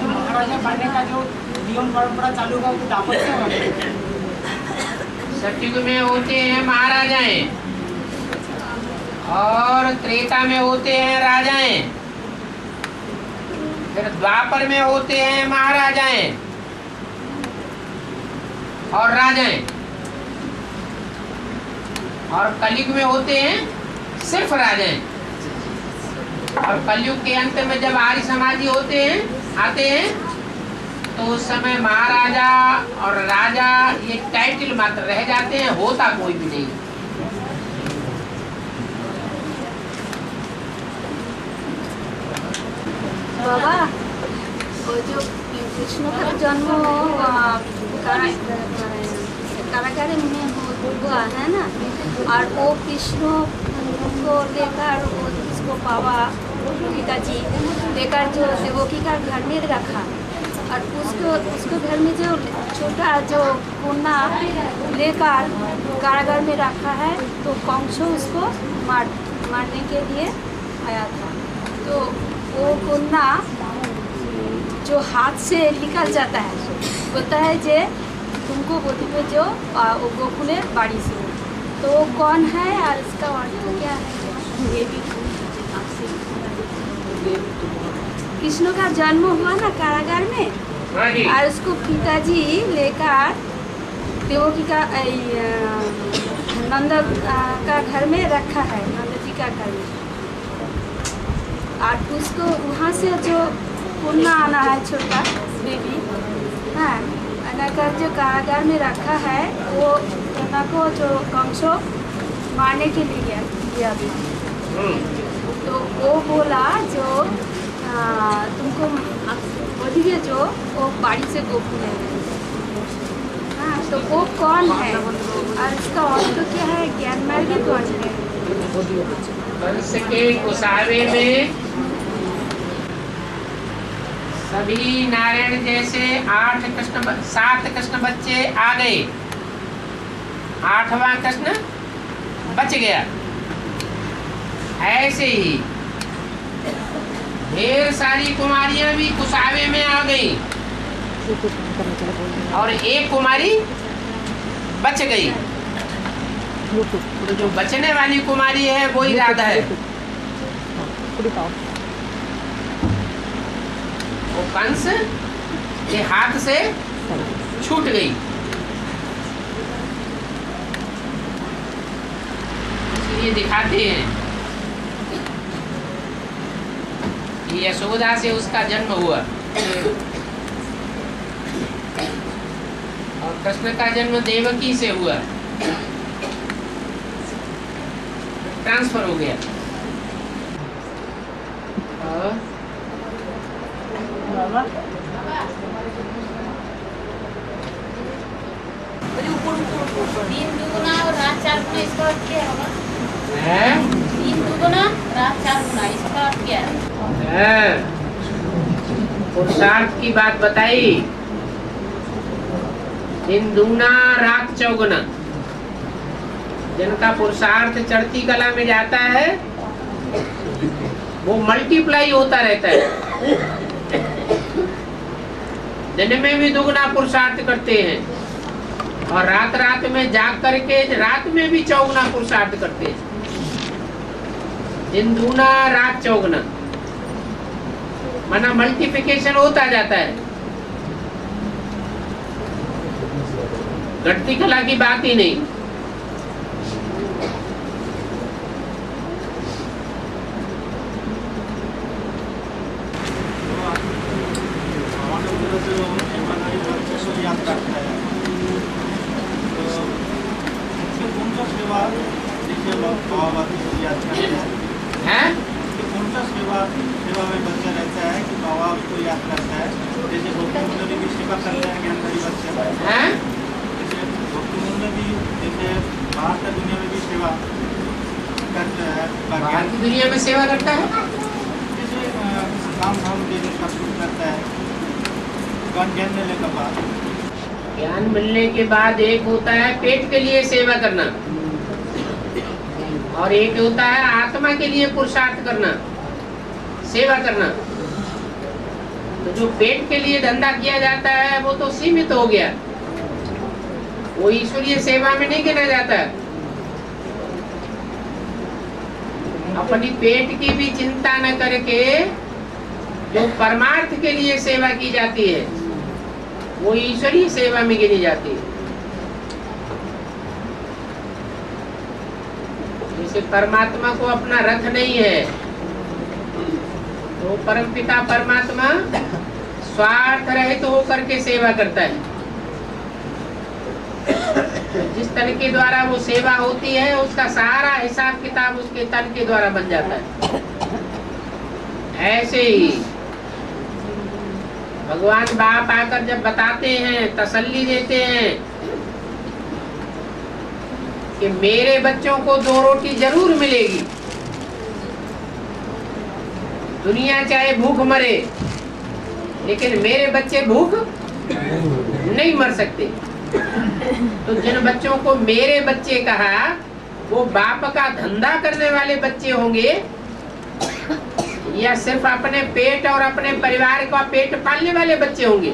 महाराजा बनने का जो नियम परंपरा चालू हुआ वो दापट से होगा। सतयुग में होते हैं महाराजाएं और त्रेता में होते हैं राजाएं, फिर द्वापर में होते हैं महाराजाएं और राजाएं, और कलयुग में होते हैं सिर्फ राजाएं। और कलयुग के अंत में जब आर्य समाजी होते हैं आते हैं तो उस समय महाराजा और राजा ये टाइटल मात्र रह जाते हैं, होता कोई भी नहीं। बाबा वो जो कृष्ण का जन्म कारागार में हुआ है ना, और वो कृष्ण को लेकर उसको बाबा पिताजी लेकर जो देवकी का घर में रखा और उसको घर में जो छोटा जो कोना लेकर कारागार में रखा है, तो कंसो उसको मारने के लिए आया था। तो वो कोना जो हाथ से निकल जाता है, बोलता है जे तुमको बोलते जो वो गोकुलेर बाड़ी से हो, तो वो कौन है और इसका अर्थ क्या है? ये भी कृष्ण का जन्म हुआ ना कारागार में, और उसको पिताजी लेकर देवकी का नंद का घर में रखा है, नंद जी का घर में। और उसको वहाँ से जो पुन्ना आना है छोटा बेबी, हाँ अनाकर जो कारागार में रखा है, वो पुन्ना को जो कंसो मारने के लिए गया तो वो बोला जो तुमको बोलिए जो वो बाड़ी से गोकुल है। हाँ, तो वो कौन है और इसका अर्थ क्या है? ज्ञान मार्ग कौन है? कंस के गुस्सावे में सभी नारायण जैसे 7 कृष्ण बच्चे आ गए, 8वां कृष्ण बच गया। ऐसे ही ढेर सारी कुमारियां भी गुस्सावे में आ गई और एक कुमारी बच गई। तो जो बचने वाली कुमारी है वो ही राधा है। वो कंस के हाथ से छूट गई। इसलिए दिखाते हैं कि यशोदा से उसका जन्म हुआ और कृष्ण का जन्म देवकी से हुआ, ट्रांसफर हो गया। दिन दुगुना और रात चार गुना, इसका अर्थ क्या होगा? है? दिन दुगुना रात चार गुना, इसका अर्थ क्या है? पुरुषार्थ की बात बताई। दिन दुगना रात चौगुना। जिनका पुरुषार्थ चढ़ती कला में जाता है वो मल्टीप्लाई होता रहता है। दिन में भी दुगना पुरुषार्थ करते हैं और रात रात में जाग करके रात में भी चौगुना पुरुषार्थ करते हैं। दिन दुगना रात चौगुना माना मल्टीप्लिकेशन होता जाता है। घटती कला की बात ही नहीं। सेवा में बच्चा रहता है कि बाबा को याद करता है। जैसे भक्ति मुंड में भी सेवा करते हैं ज्ञानधारी बच्चा, जैसे भक्ति मुंड में भी, जैसे बाहर का दुनिया में भी सेवा करता है। बाहर की दुनिया में सेवा करता है, जैसे काम धाम के सब कुछ करता है। ज्ञान मिलने के बाद, ज्ञान मिलने के बाद एक होता है पेट के लिए सेवा करना और एक होता है आत्मा के लिए पुरुषार्थ करना, सेवा करना। तो जो पेट के लिए धंधा किया जाता है वो तो सीमित हो गया, वो ईश्वरीय सेवा में नहीं गिना जाता। अपनी पेट की भी चिंता न करके जो परमार्थ के लिए सेवा की जाती है वो ईश्वरीय सेवा में गिनी जाती है। जैसे परमात्मा को अपना रथ नहीं है तो परमपिता परमात्मा स्वार्थ रहित होकर के सेवा करता है। जिस तन के द्वारा वो सेवा होती है उसका सारा हिसाब किताब उसके तन के द्वारा बन जाता है। ऐसे ही भगवान बाप आकर जब बताते हैं, तसल्ली देते हैं कि मेरे बच्चों को 2 रोटी जरूर मिलेगी, दुनिया चाहे भूख मरे लेकिन मेरे बच्चे भूख नहीं मर सकते। तो जिन बच्चों को मेरे बच्चे कहा वो बाप का धंधा करने वाले बच्चे होंगे या सिर्फ अपने पेट और अपने परिवार का पेट पालने वाले बच्चे होंगे।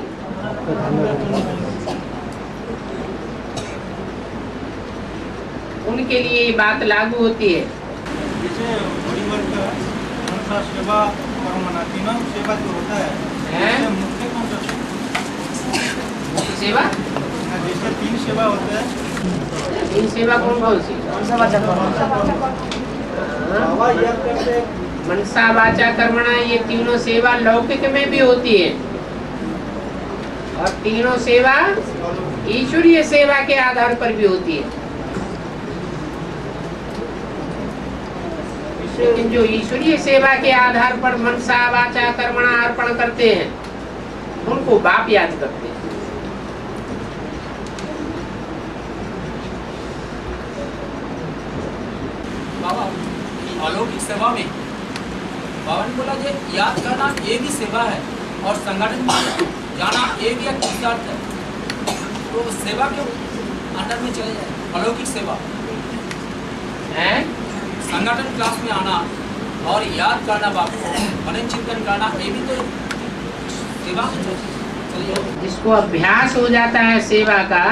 उनके लिए ये बात लागू होती है। सेवा कर्मना तीनों सेवा जो होता है मुख्य कौन सा सेवा? जैसे 3 सेवा होते हैं, 3 सेवा कौन कौन सी? मनसा वाचा कर्मणा, ये तीनों सेवा लौकिक में भी होती है और तीनों सेवा ईश्वरीय सेवा के आधार पर भी होती है। लेकिन जो ईश्वरीय सेवा के आधार पर मनसा वाचा कर्मणा अर्पण करते हैं उनको बाप याद करते हैं। बाबा अलौकिक सेवा में बाबा ने बोला जे याद करना ये भी सेवा है और संगठन में जाना ये भी एक पुरुषार्थ है। तो सेवा के अंडर में चले जाए अलौकिक सेवा है, संगठन क्लास में आना और याद करना बाप को मनन चिंतन करना ये भी तो सेवा में चलिए। जिसको अभ्यास हो जाता है सेवा का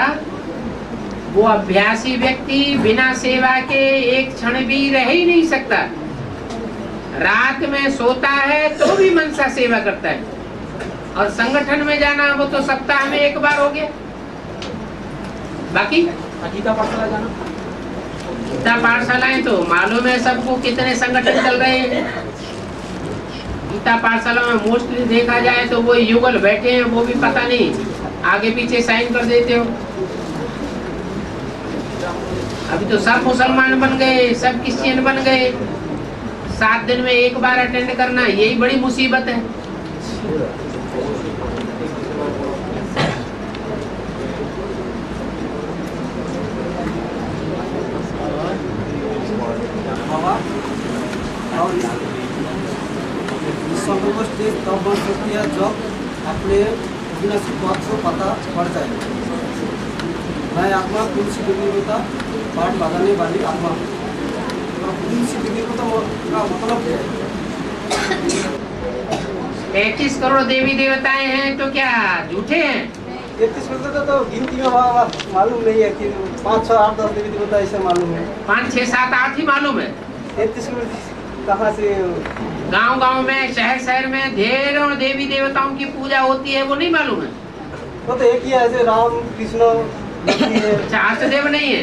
वो अभ्यासी व्यक्ति बिना सेवा के एक क्षण भी रह ही नहीं सकता। रात में सोता है तो भी मनसा सेवा करता है, और संगठन में जाना वो तो सप्ताह में एक बार हो गया। बाकी गीता पाठशाला जाना, गीता पाठशालाएं तो मालूम है सबको कितने संगठन चल रहे हैं। गीता पाठशाला में मोस्टली देखा जाए तो वो युगल बैठे हैं, वो भी पता नहीं आगे पीछे साइन कर देते हो। अभी तो सब मुसलमान बन गए, सब क्रिश्चियन बन गए। 7 दिन में एक बार अटेंड करना यही बड़ी मुसीबत है। स्टेज तब बन सकती है जब अपने अविनाशी पद को पता पड़ जाए। मैं आत्मा तुलसी देवी देवता पाठ बजाने वाली आत्मा। तुलसी देवी देवता का मतलब क्या है? 33 करोड़ देवी देवताएं हैं तो क्या झूठे हैं? 33 करोड़ तो गिनती में मालूम नहीं है कि 5, 6, 8, 10 देवी देवता ऐसे मालूम है। 5, 6, 7, 8 ही मालूम है। 33 करोड़ कहाँ से? गांव-गांव में, शहर में ढेरों देवी देवताओं की पूजा होती है, वो नहीं मालूम है? वो तो एक ही है, ऐसे राम कृष्ण। अच्छा, अष्टदेव नहीं है?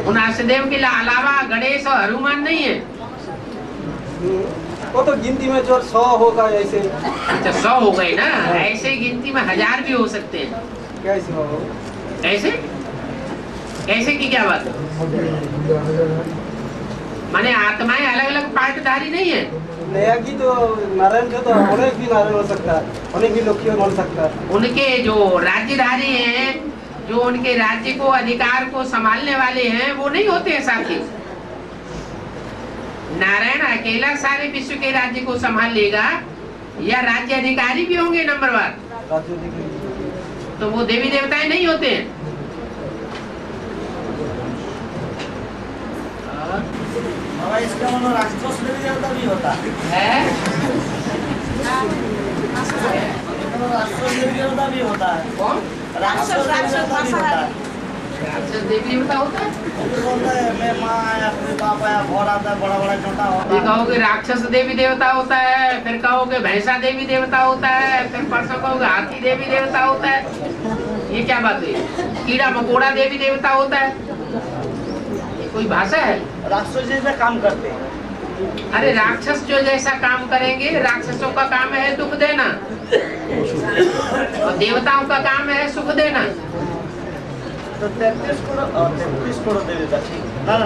उन अष्टदेव के अलावा गणेश और हनुमान नहीं है? वो तो गिनती में जो 100 होगा ऐसे। अच्छा, 100 हो गए ना। ऐसे गिनती में 1000 भी हो सकते हैं। कैसे हो? ऐसे ऐसे की क्या बात है? माने आत्माएं अलग अलग पार्टधारी नहीं है। नया की तो नारायण जो तो अनेक भी नारायण हो सकता है, अनेक भी लोग बन सकता है। उनके जो राज्यधारी हैं, जो उनके राज्य को, अधिकार को संभालने वाले हैं, वो नहीं होते हैं साथी। नारायण अकेला सारे विश्व के राज्य को संभाल लेगा या राज्य अधिकारी भी होंगे नंबरवार? तो वो देवी देवताएं नहीं होते हैं। इसका मतलब राक्षस देवी देवता भी होता है। राक्षस देवी देवता भी होता है। कौन? राक्षस देवी देवता भी होता है। राक्षस देवी देवता होता है? बोलते हैं मैं माँ आया, फिर बाप आया, भोर आता है, बड़ा बड़ा छोटा होता है। कहोगे राक्षस देवी देवता होता है, फिर कहोगे भैंसा देवी देवता होता है, फिर परसों कहोगे हाथी देवी देवता होता है। ये क्या बात है? कीड़ा मकोड़ा देवी देवता होता है? ये कोई भाषा है? राक्षस जैसा काम करते हैं। अरे राक्षस जो जैसा काम करेंगे, राक्षसों का काम है दुख देना और देवताओं का काम है सुख देना। तो 33 करोड़ देवी देवता ठीक ना? ना।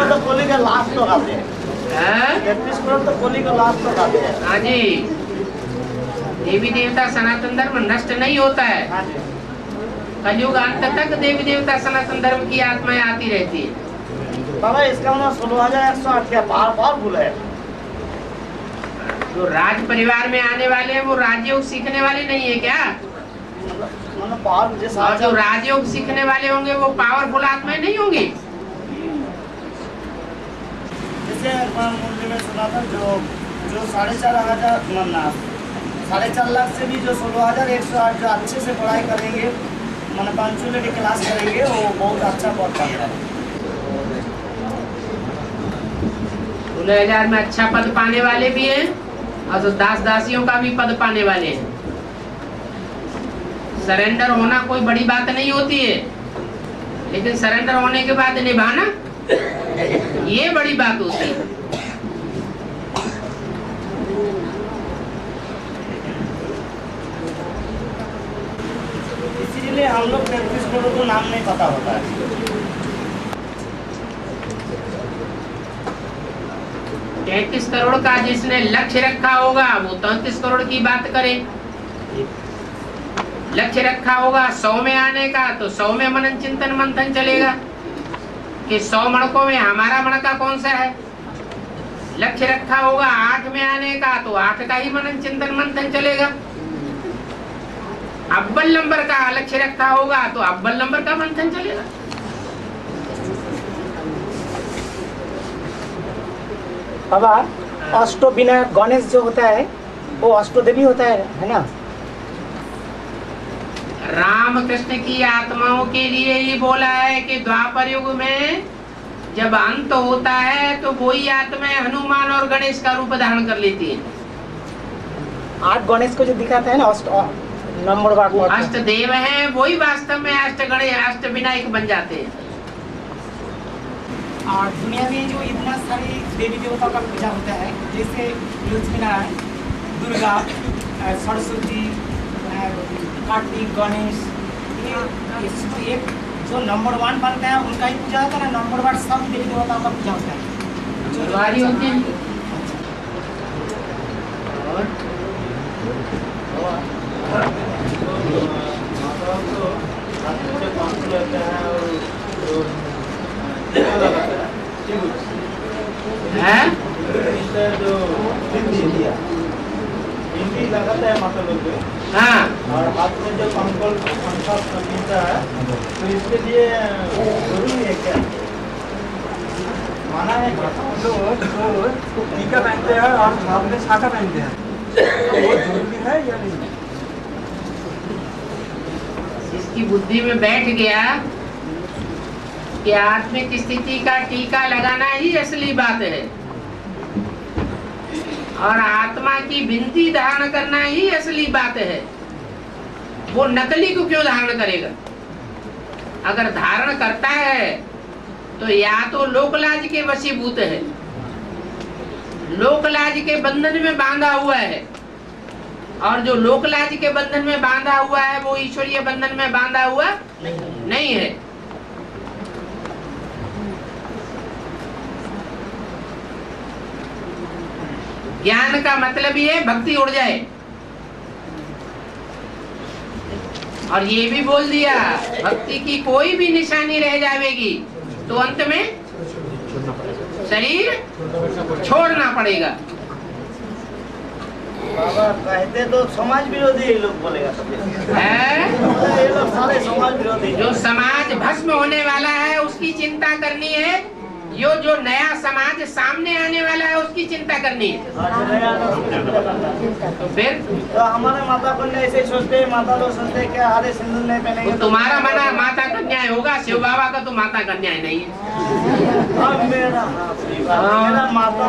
तो कोली का लास्ट तो आते हैं। 33 करोड़ तो कोली का लास्ट तो आते हैं। हाँ जी। देवी देवता सनातन धर्म नष्ट नहीं होता है। हाँ जी। कलयुग अंत तक देवी देवता सनातन धर्म की आत्माएं आती रहती है। बाबा इसका मतलब 16,108 क्या पावरफुल है? जो राज परिवार में आने वाले हैं वो राजयोग सीखने वाले नहीं है क्या? मतलब पावर जैसा और जो राजयोग सीखने वाले होंगे वो पावरफुल आत्माएं नहीं होंगी। जैसे मुंबई में सुना था जो 4,500 लाख से भी जो 16,108 जो अच्छे से पढ़ाई करेंगे, मतलब पंचुअलिटी क्लास करेंगे, वो बहुत अच्छा पढ़ पाता है। 16,000 में अच्छा पद पाने वाले भी हैं और जो दास दासियों का भी पद पाने वाले हैं। सरेंडर होना कोई बड़ी बात नहीं होती है, लेकिन सरेंडर होने के बाद निभाना ये बड़ी बात होती है। इसीलिए हम लोग 33 करोड़ को नाम नहीं पता होता है। 33 करोड़ का जिसने लक्ष्य रखा होगा वो 33 करोड़ की बात करे। लक्ष्य रखा होगा 100 में आने का तो 100 में मनन चिंतन मंथन चलेगा कि 100 मणकों में हमारा मणका कौन सा है। लक्ष्य रखा होगा 8 में आने का तो 8 का ही मनन चिंतन मंथन चलेगा। अव्वल नंबर का लक्ष्य रखा होगा तो अव्वल नंबर का मंथन चलेगा। बाबा अष्टविनायक गणेश जो होता है वो अष्टदेवी होता है ना? रामकृष्ण की आत्माओं के लिए ही बोला है कि द्वापर युग में जब अंत होता है तो वही आत्माएं हनुमान और गणेश का रूप धारण कर लेती हैं। 8 गणेश को जो दिखाते हैं ना, नंबर वार अष्ट देव हैं, वही वास्तव में अष्ट गणेश अष्ट विनायक बन जाते हैं। और दुनिया में जो इतना सारी देवी देवताओं का पूजा होता है, जैसे लक्ष्मी नारायण, दुर्गा, सरस्वती, कार्तिक, गणेश, ये एक जो नंबर 1 बनता है उनका ही पूजा होता है ना। नंबर 1 सब देवी देवताओं का पूजा होता है, जो द्वारी होते हैं। हिंदी लगाता है माता लोग पे, हाँ, और हाथ में जो कंकल पहनता है, तो इसके लिए जरूरी है क्या? माना है लोग टीका पहनते हैं और हाथ में शाखा पहनते हैं, तो वो जरूरी है या नहीं? इसकी बुद्धि में बैठ गया कि आत्मिक स्थिति का टीका लगाना ही असली बात है और आत्मा की बिंदी धारण करना ही असली बात है। वो नकली को क्यों धारण करेगा? अगर धारण करता है तो या तो लोकलाज के वशीभूत है, लोकलाज के बंधन में बांधा हुआ है, और जो लोकलाज के बंधन में बांधा हुआ है वो ईश्वरीय बंधन में बांधा हुआ नहीं है। ज्ञान का मतलब ये भक्ति उड़ जाए। और ये भी बोल दिया भक्ति की कोई भी निशानी रह जाएगी तो अंत में शरीर छोड़ना पड़ेगा। बाबा कहते तो समाज विरोधी ये लोग बोलेगा, ये लोग सारे समाज विरोधी। जो समाज भस्म होने वाला है उसकी चिंता करनी है, जो नया समाज सामने आने वाला है उसकी चिंता करनी है। तो फिर तो हमारे माता कन्या ऐसे सोचते हैं, माता लोग सोचते हैं क्या आधे सिंदूर नहीं पहनेंगे। तो तुम्हारा मना माता कन्या होगा, शिव बाबा का तो माता कन्या नहीं है। मेरा माता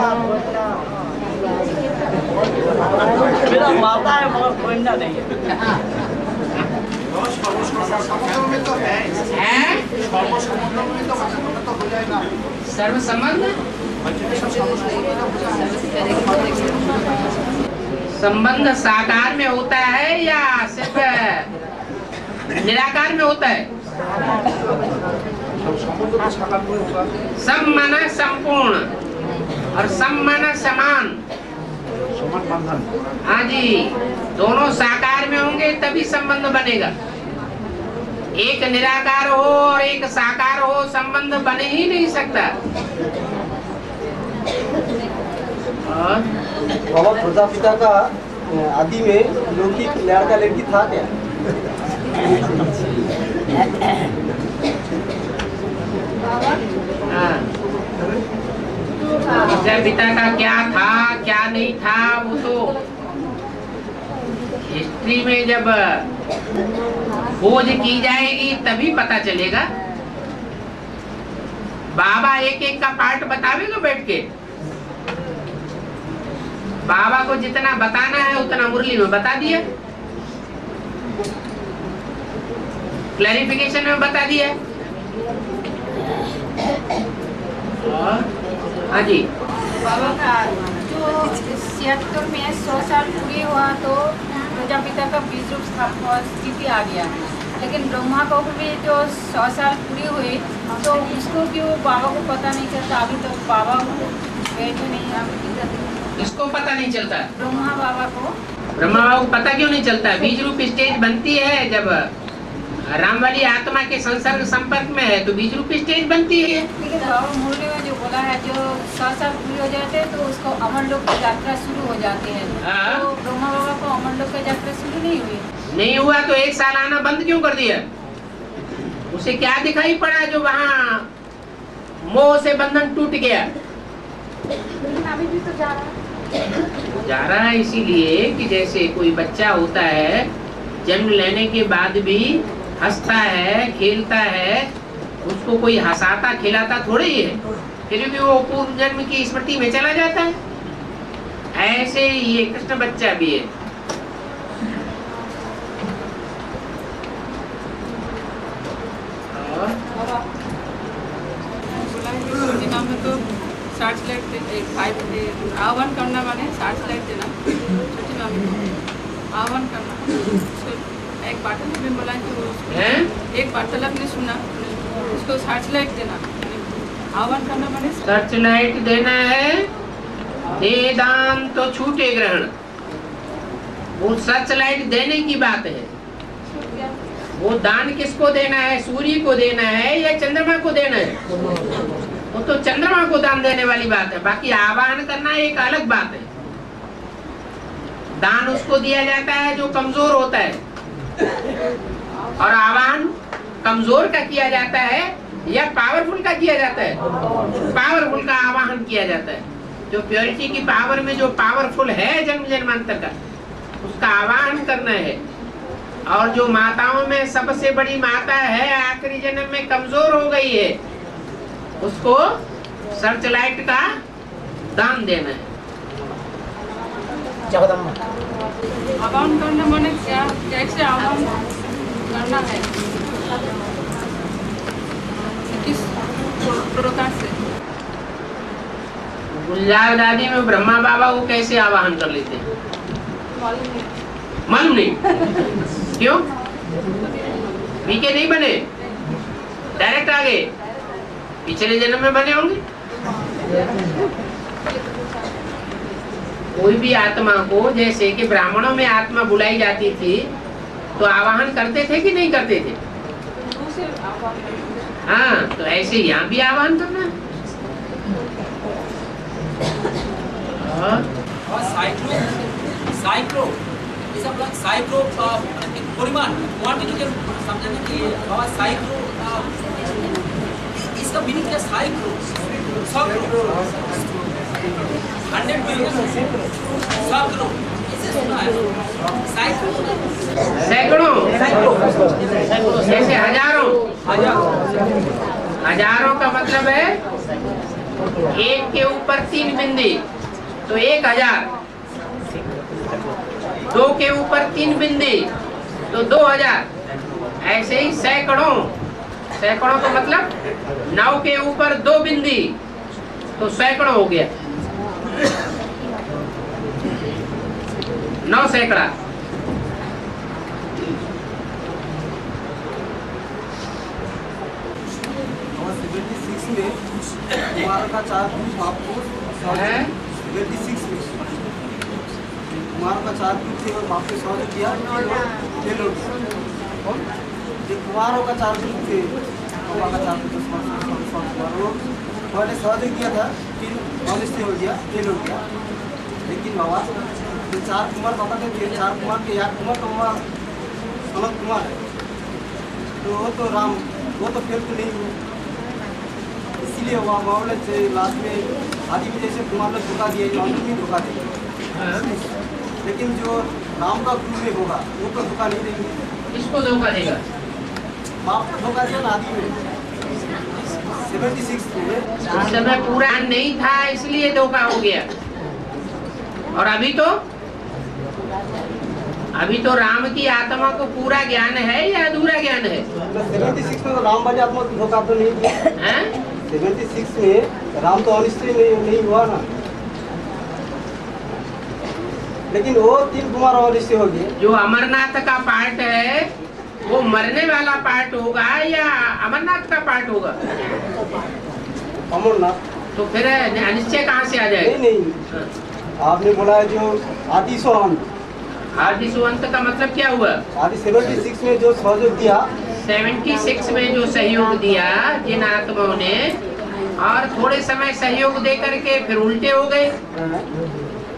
मेरा माता है, बहुत कन्या नहीं है। सर्व संबंध संबंध साकार में होता है या सिर्फ निराकार में होता है? सम माना संपूर्ण और सम माना समान। हाँ जी, दोनों साकार में होंगे तभी संबंध बनेगा। एक निराकार हो और एक साकार हो, संबंध बने ही नहीं सकता। बाबा प्रजापिता का आदि में लौकिक लड़का लड़की था क्या? प्रजापिता का क्या था क्या नहीं था वो तो हिस्ट्री में जब खोज की जाएगी तभी पता चलेगा। बाबा एक एक का पार्ट बतावेगा बैठ के। बाबा को जितना बताना है उतना मुरली में बता दिया, क्लैरिफिकेशन में बता दिया। हाँ जी, बाबा का जो 76 में 100 साल पूरी हुआ तो प्रजापिता का बीज रूप स्थिति आ गया, लेकिन ब्रह्मा को भी जो 100 साल पूरी हुई तो उसको क्यों बाबा को पता नहीं चलता? अभी तो बाबा बैठे नहीं है। इसको पता नहीं चलता? ब्रह्मा बाबा को पता क्यों नहीं चलता? बीज रूप स्टेज बनती है जब राम वाली आत्मा के संसर्ग संपर्क में है तो बीज रूप स्टेज बनती है। लेकिन बाबा मुरली में जो बोला है जो 100 साल पूरी हो जाते हैं तो उसको अमर लोक की यात्रा शुरू हो जाती है। तो ब्रह्मा बाबा को अमर लोक की यात्रा शुरू नहीं हुई? नहीं हुआ तो 1 साल आना बंद क्यों कर दिया? उसे क्या दिखाई पड़ा जो वहाँ मोह से बंधन टूट गया? अभी भी तो जा रहा है इसीलिए कि जैसे कोई बच्चा होता है जन्म लेने के बाद भी हंसता है, खेलता है, उसको कोई हंसाता खिलाता थोड़ी ही है, फिर भी वो पूर्व जन्म की स्मृति में चला जाता है। ऐसे ये कृष्ण बच्चा भी है। तो साठ स्लाइड आह्वान करना माने 60 स्लाइड देना छोटी मामी को आह्वान करना। एक वार्तालाप में बोला तो एक वार्तालाप ने सुना, उसको 60 स्लाइड देना। आह्वान करना माने सर्च लाइट देना है। दे दान तो छूटे ग्रहण, वो सर्च लाइट देने की बात है। वो दान किसको देना है? सूर्य को देना है या चंद्रमा को देना है? वो तो चंद्रमा को दान देने वाली बात है। बाकी आवाहन करना एक अलग बात है। दान उसको दिया जाता है जो कमजोर होता है, और आवाहन कमजोर का किया जाता है या पावरफुल का किया जाता है? पावरफुल का आवाहन किया जाता है। जो प्योरिटी की पावर में जो पावरफुल है जन्म जन्मांतर का, उसका आवाहन करना है। और जो माताओं में सबसे बड़ी माता है, आखिरी जन्म में कमजोर हो गई है, उसको सर्च लाइट का दान देना है। आह्वान करना माने क्या, कैसे आह्वान करना है, किस प्रकार से? गुलजार दादी में ब्रह्मा बाबा को कैसे आवाहन कर लेते हैं? मालूम नहीं। क्यों? बीके नहीं बने, डायरेक्ट आ गए। पिछले जन्म में बने होंगे। कोई भी आत्मा को, जैसे कि ब्राह्मणों में आत्मा बुलाई जाती थी तो आवाहन करते थे कि नहीं करते थे? हाँ, तो ऐसे यहाँ भी आवाहन करना है। और साइक्लो ये सब साइक्लो एक परिमाण क्वांटिटी के समझने के लिए और साइक्लो इसका मीनिंग क्या? साइक्लो 100 मिलियन सैकड़ों, इसे सुना है सैकड़ों, जैसे हजारों। हजारों का मतलब है एक के ऊपर 3 बिंदी तो 1000, 2 के ऊपर 3 बिंदी तो 2000। ऐसे ही सैकड़ों, सैकड़ों का मतलब 9 के ऊपर 2 बिंदी तो सैकड़ों हो गया, 9 सैकड़ा। कुमार का 4 ग्रुप आपको 76 में कुमार का 4 ग्रुप थे और बाप ने 100 किया। जो कुमारों का 4 ग्रुप थे, कुमार का 4 ग्रुप पहले 100 किया था, फिर 19 से हो गया, फेल हो गया। लेकिन बाबा जो 4 कुमार बाबा के थे, 4 कुमार के 1 कुमार तो वहाँ अनंत कुमार है, तो वो तो राम, वो तो फेल तो नहीं हुआ। इसलिए वहाँ मामले से लास्ट में आदि में जैसे कुमार ने धोखा दिया, जो अंत में धोखा दिया। लेकिन जो राम का गुरु में होगा वो तो धोखा नहीं देंगे। इसको धोखा देगा? बाप को धोखा दिया ना आदि में 76 में। उस समय पूरा नहीं था इसलिए धोखा हो गया। और अभी तो राम की आत्मा को पूरा ज्ञान है या अधूरा ज्ञान है? 76 में तो राम वाली आत्मा को धोखा तो नहीं दिया। 76 में राम तो अनिश्चय नहीं हुआ ना, लेकिन वो 3 कुमार अनिश्चय हो गए। जो अमरनाथ का पार्ट है वो मरने वाला पार्ट होगा या अमरनाथ का पार्ट होगा? अमरनाथ। तो फिर अनिश्चय कहाँ से आ जाएगा? नहीं, आपने बोला है जो आदि सो अंत। आदि सो अंत का मतलब क्या हुआ? आदि 76 में जो सहयोग दिया, 76 में जो सहयोग दिया जिन आत्माओं ने, और थोड़े समय सहयोग दे करके फिर उल्टे हो गए,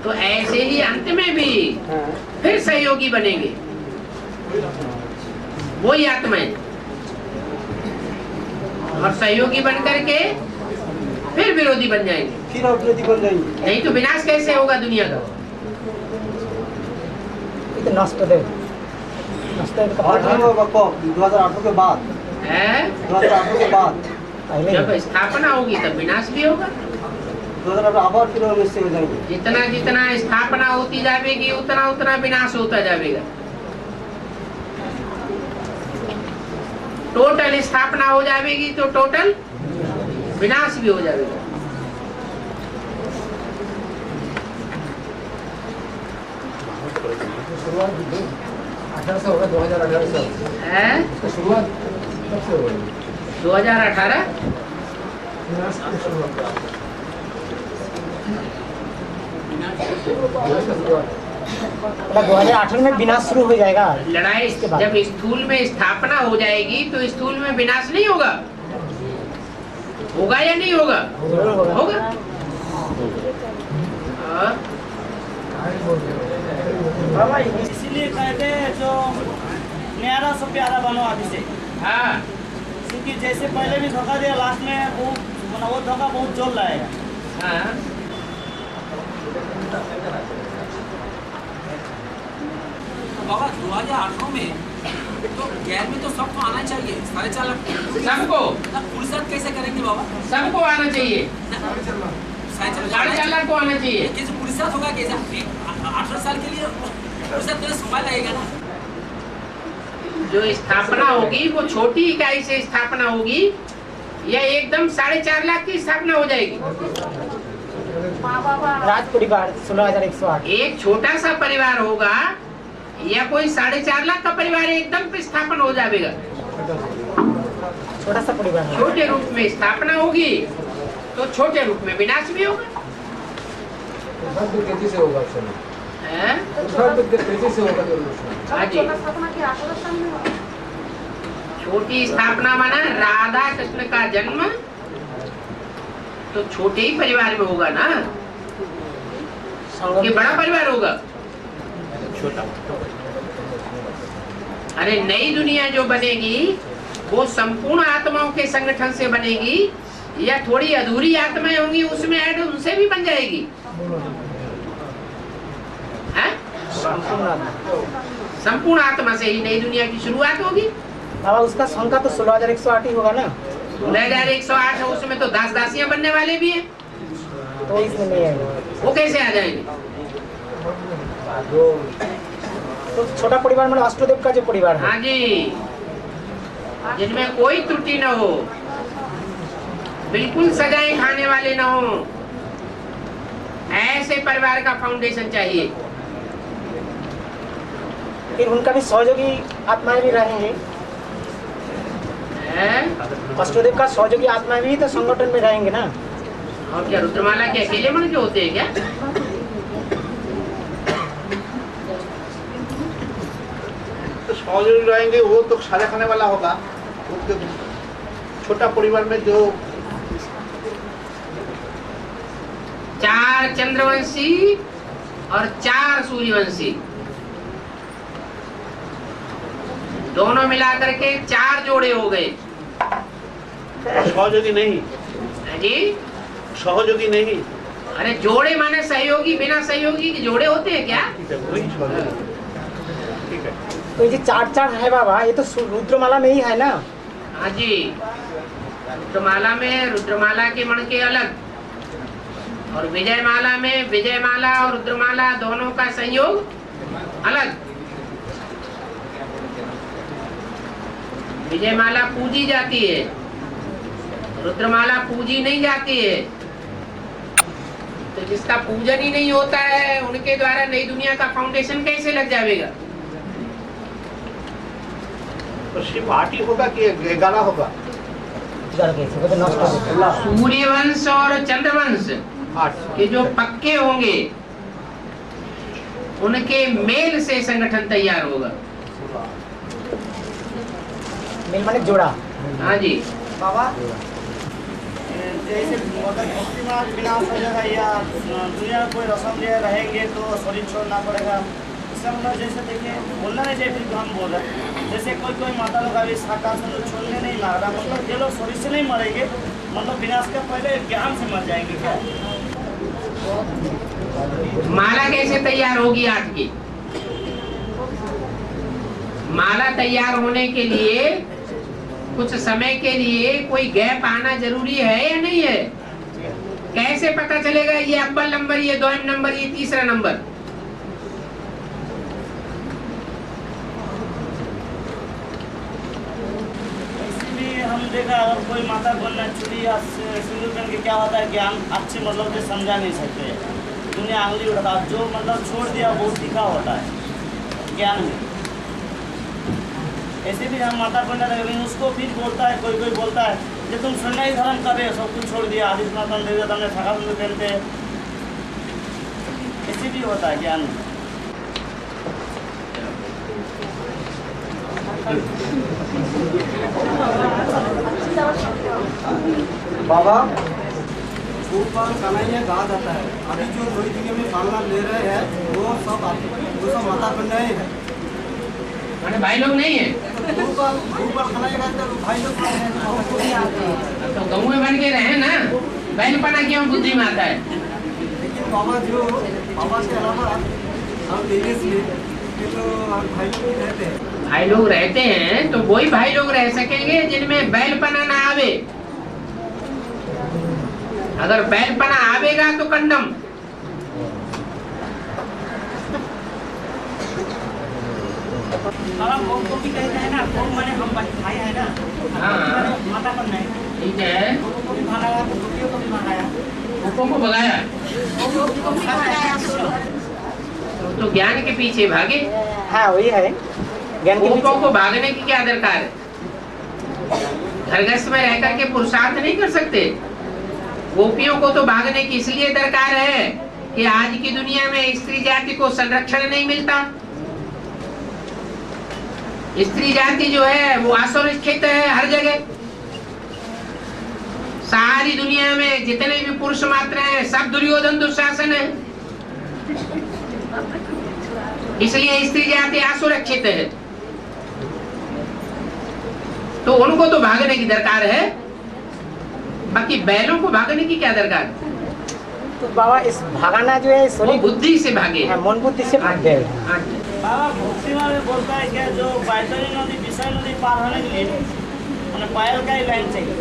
तो ऐसे ही अंत में भी फिर सहयोगी बनेंगे वही आत्माएं, और सहयोगी बन करके फिर विरोधी बन जाएंगे। फिर विरोधी बन जाएंगे। नहीं तो विनाश कैसे होगा दुनिया का? नष्ट 2008 के बाद है 2008 के बाद जब स्थापना होगी तब विनाश भी होगा। 2008 आबाद फिर निश्चय हो जाएंगे। जितना जितना स्थापना होती जाएगी उतना उतना विनाश होता जाएगा। टोटल स्थापना हो जाएगी तो टोटल विनाश भी हो जाएगा। से होगा 2018 से है उसका शुरुआत कब से होगी? 2018 2018 में विनाश शुरू हो जाएगा। लड़ाई जब स्थूल में स्थापना हो जाएगी तो स्थूल में विनाश नहीं होगा, होगा या नहीं होगा? होगा। बाबा इसीलिए कहते हैं जो न्यारा से प्यारा बनो आदि से। हाँ, क्योंकि जैसे पहले भी धोखा दिया, लास्ट में वो धोखा बहुत जोर लाएगा। हाँ। बाबा 2008 में तो गैर में तो सबको आना चाहिए, 4.5 लाख सबको फुर्सत कैसे करेंगे बाबा? सबको आना चाहिए, 4.5 लाख को आना चाहिए। कैसे फुर्सत होगा? कैसे 18 साल के लिए फुर्सत तो समय लगेगा ना। जो स्थापना होगी वो छोटी इकाई से स्थापना होगी या एकदम 4.5 लाख की स्थापना हो जाएगी? राज परिवार 16,108। एक छोटा सा परिवार होगा या कोई 4.5 लाख का परिवार एकदम पे स्थापना हो जाएगा? छोटा सा परिवार, छोटे रूप में स्थापना होगी तो छोटे रूप में विनाश भी होगा। तेजी से होगा तेजी से होगा। हाँ जी, छोटी स्थापना माना राधा कृष्ण का जन्म तो छोटे ही परिवार में होगा ना, कि बड़ा परिवार होगा? छोटा। अरे नई दुनिया जो बनेगी वो संपूर्ण आत्माओं के संगठन से बनेगी या थोड़ी अधूरी आत्माएं होंगी उसमें ऐड उनसे भी बन जाएगी? संपूर्ण आत्मा से ही नई दुनिया की शुरुआत होगी। बाबा उसका संख्या तो 16,108 ही होगा ना। 16,108 है, उसमें तो 10 दासियां बनने वाले भी हैं, तो इसमें नहीं आएगा। वो कैसे आ जाएंगे? तो छोटा परिवार मतलब अष्टदेव का जो परिवार है। हाँ जी, जिनमें कोई त्रुटि न हो, बिल्कुल सजाएं खाने वाले न हो, ऐसे परिवार का फाउंडेशन चाहिए। फिर उनका भी सहयोगी आत्माएं भी रहेंगे। अष्टदेव का सहयोगी आत्माएं भी तो संगठन में रहेंगे ना। और क्या रुद्रमाला के अकेले मन के होते हैं क्या? सहयोगी रहेंगे वो तो साझा खाने वाला होगा। छोटा परिवार में जो 4 चंद्रवंशी और 4 सूर्यवंशी दोनों मिलाकर के 4 जोड़े हो गए। सहयोगी नहीं जी, सहयोगी नहीं। अरे जोड़े माने सहयोगी, बिना सहयोगी के जोड़े होते हैं क्या? तो ये 4 है बाबा, ये तो रुद्रमाला में ही है ना। हाँ जी, रुद्रमाला में रुद्रमाला के मण के अलग, और विजयमाला में विजयमाला और रुद्रमाला दोनों का संयोग अलग। विजयमाला पूजी जाती है, रुद्रमाला पूजी नहीं जाती है। तो जिसका पूजन ही नहीं होता है उनके द्वारा नई दुनिया का फाउंडेशन कैसे लग जाएगा? तो सिर्फ 8 ही होगा कि 11 होगा? सूर्यवंश और चंद्रवंश के जो पक्के होंगे उनके मेल से संगठन तैयार होगा। मेल माने जोड़ा। हाँ जी बाबा, जैसे भक्तिमार्ग विनाश हो जाएगा या दुनिया में कोई रस्म ले रहेंगे तो शरीर छोड़ना पड़ेगा। सब लोग जैसे देखिए बोलना नहीं चाहिए, फिर हम बोल रहे हैं जैसे कोई माता लोग अभी शाकाहार से छोड़ने नहीं मार रहा, मतलब ये लोग शरीर से नहीं मरेंगे, मतलब विनाश के पहले ज्ञान से मर जाएंगे क्या? माला कैसे तैयार होगी 8 की? माला तैयार होने के लिए कुछ समय के लिए कोई गैप आना जरूरी है या नहीं है? कैसे पता चलेगा ये अव्वल नंबर, ये दोहम नंबर, ये तीसरा नंबर? इसीलिए हम देखा अगर कोई माता बनना चुरी या सिंदूर पहन के क्या होता है ज्ञान अच्छे मतलब से समझा नहीं सकते, दुनिया आंगली उठाता, जो मतलब छोड़ दिया वो तीखा होता है ज्ञान में। ऐसे भी हम माता बनना लगे, लेकिन उसको फिर बोलता है, कोई बोलता है जो तुम सन्यासी धर्म करे, सब कुछ छोड़ दिया, आदि सनातन दे दिया, तुमने ठगा सिंदूर पहनते, ऐसे भी होता है ज्ञान में। बाबा ऊपर कन्हैया गा जाता है, अभी जो 2 जगह में माला ले रहे हैं वो सब माता कन्हैया ही है, मैंने भाई लोग नहीं है। ऊपर कन्हैया गाते हैं भाई लोग तो गाँव में बन के रहे ना, बैलपना क्यों बुद्धि में आता है? लेकिन बाबा के अलावा हम लेने से तो भाई लोग ही रहते हैं। भाई लोग रहते हैं तो वही भाई लोग रह सकेंगे जिनमें बैलपना ना आवे। अगर बैलपना आवेगा तो कंडम। को भी कहते हैं ना, को माने हम भाई है ना, हाँ माता बनना है, ठीक है। को भी भगाया, को भी भगाया, को भगाया तो ज्ञान के पीछे भागे। हाँ वही है ज्ञान के गोपों को भागने की क्या दरकार है? घरगृहस्थ में रह करके पुरुषार्थ नहीं कर सकते? गोपियों को तो भागने की इसलिए दरकार है कि आज की दुनिया में स्त्री जाति को संरक्षण नहीं मिलता। स्त्री जाति जो है वो असुरक्षित है हर जगह। सारी दुनिया में जितने भी पुरुष मात्र हैं सब दुर्योधन दुशासन है, इसलिए स्त्री जाति असुरक्षित है। तो उनको तो भागने की दरकार है, बाकी बैलों को भागने की क्या दरकार? तो बाबा इस भागना जो है वो बुद्धि से भागे, मन बुद्धि से भागे। बाबा भक्ति में बोलता है क्या, जो बैतरणी नदी विषय नदी पार होने के लिए उन्हें पायल का ही लाइन चाहिए।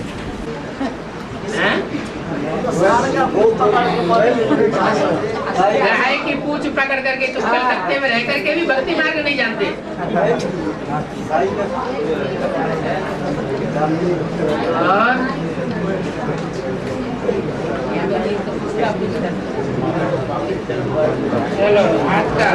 गाय की पूंछ पकड़ करके तुम कलकत्ते में रह करके भी भक्ति मार्ग नहीं जानते। और चलो आज का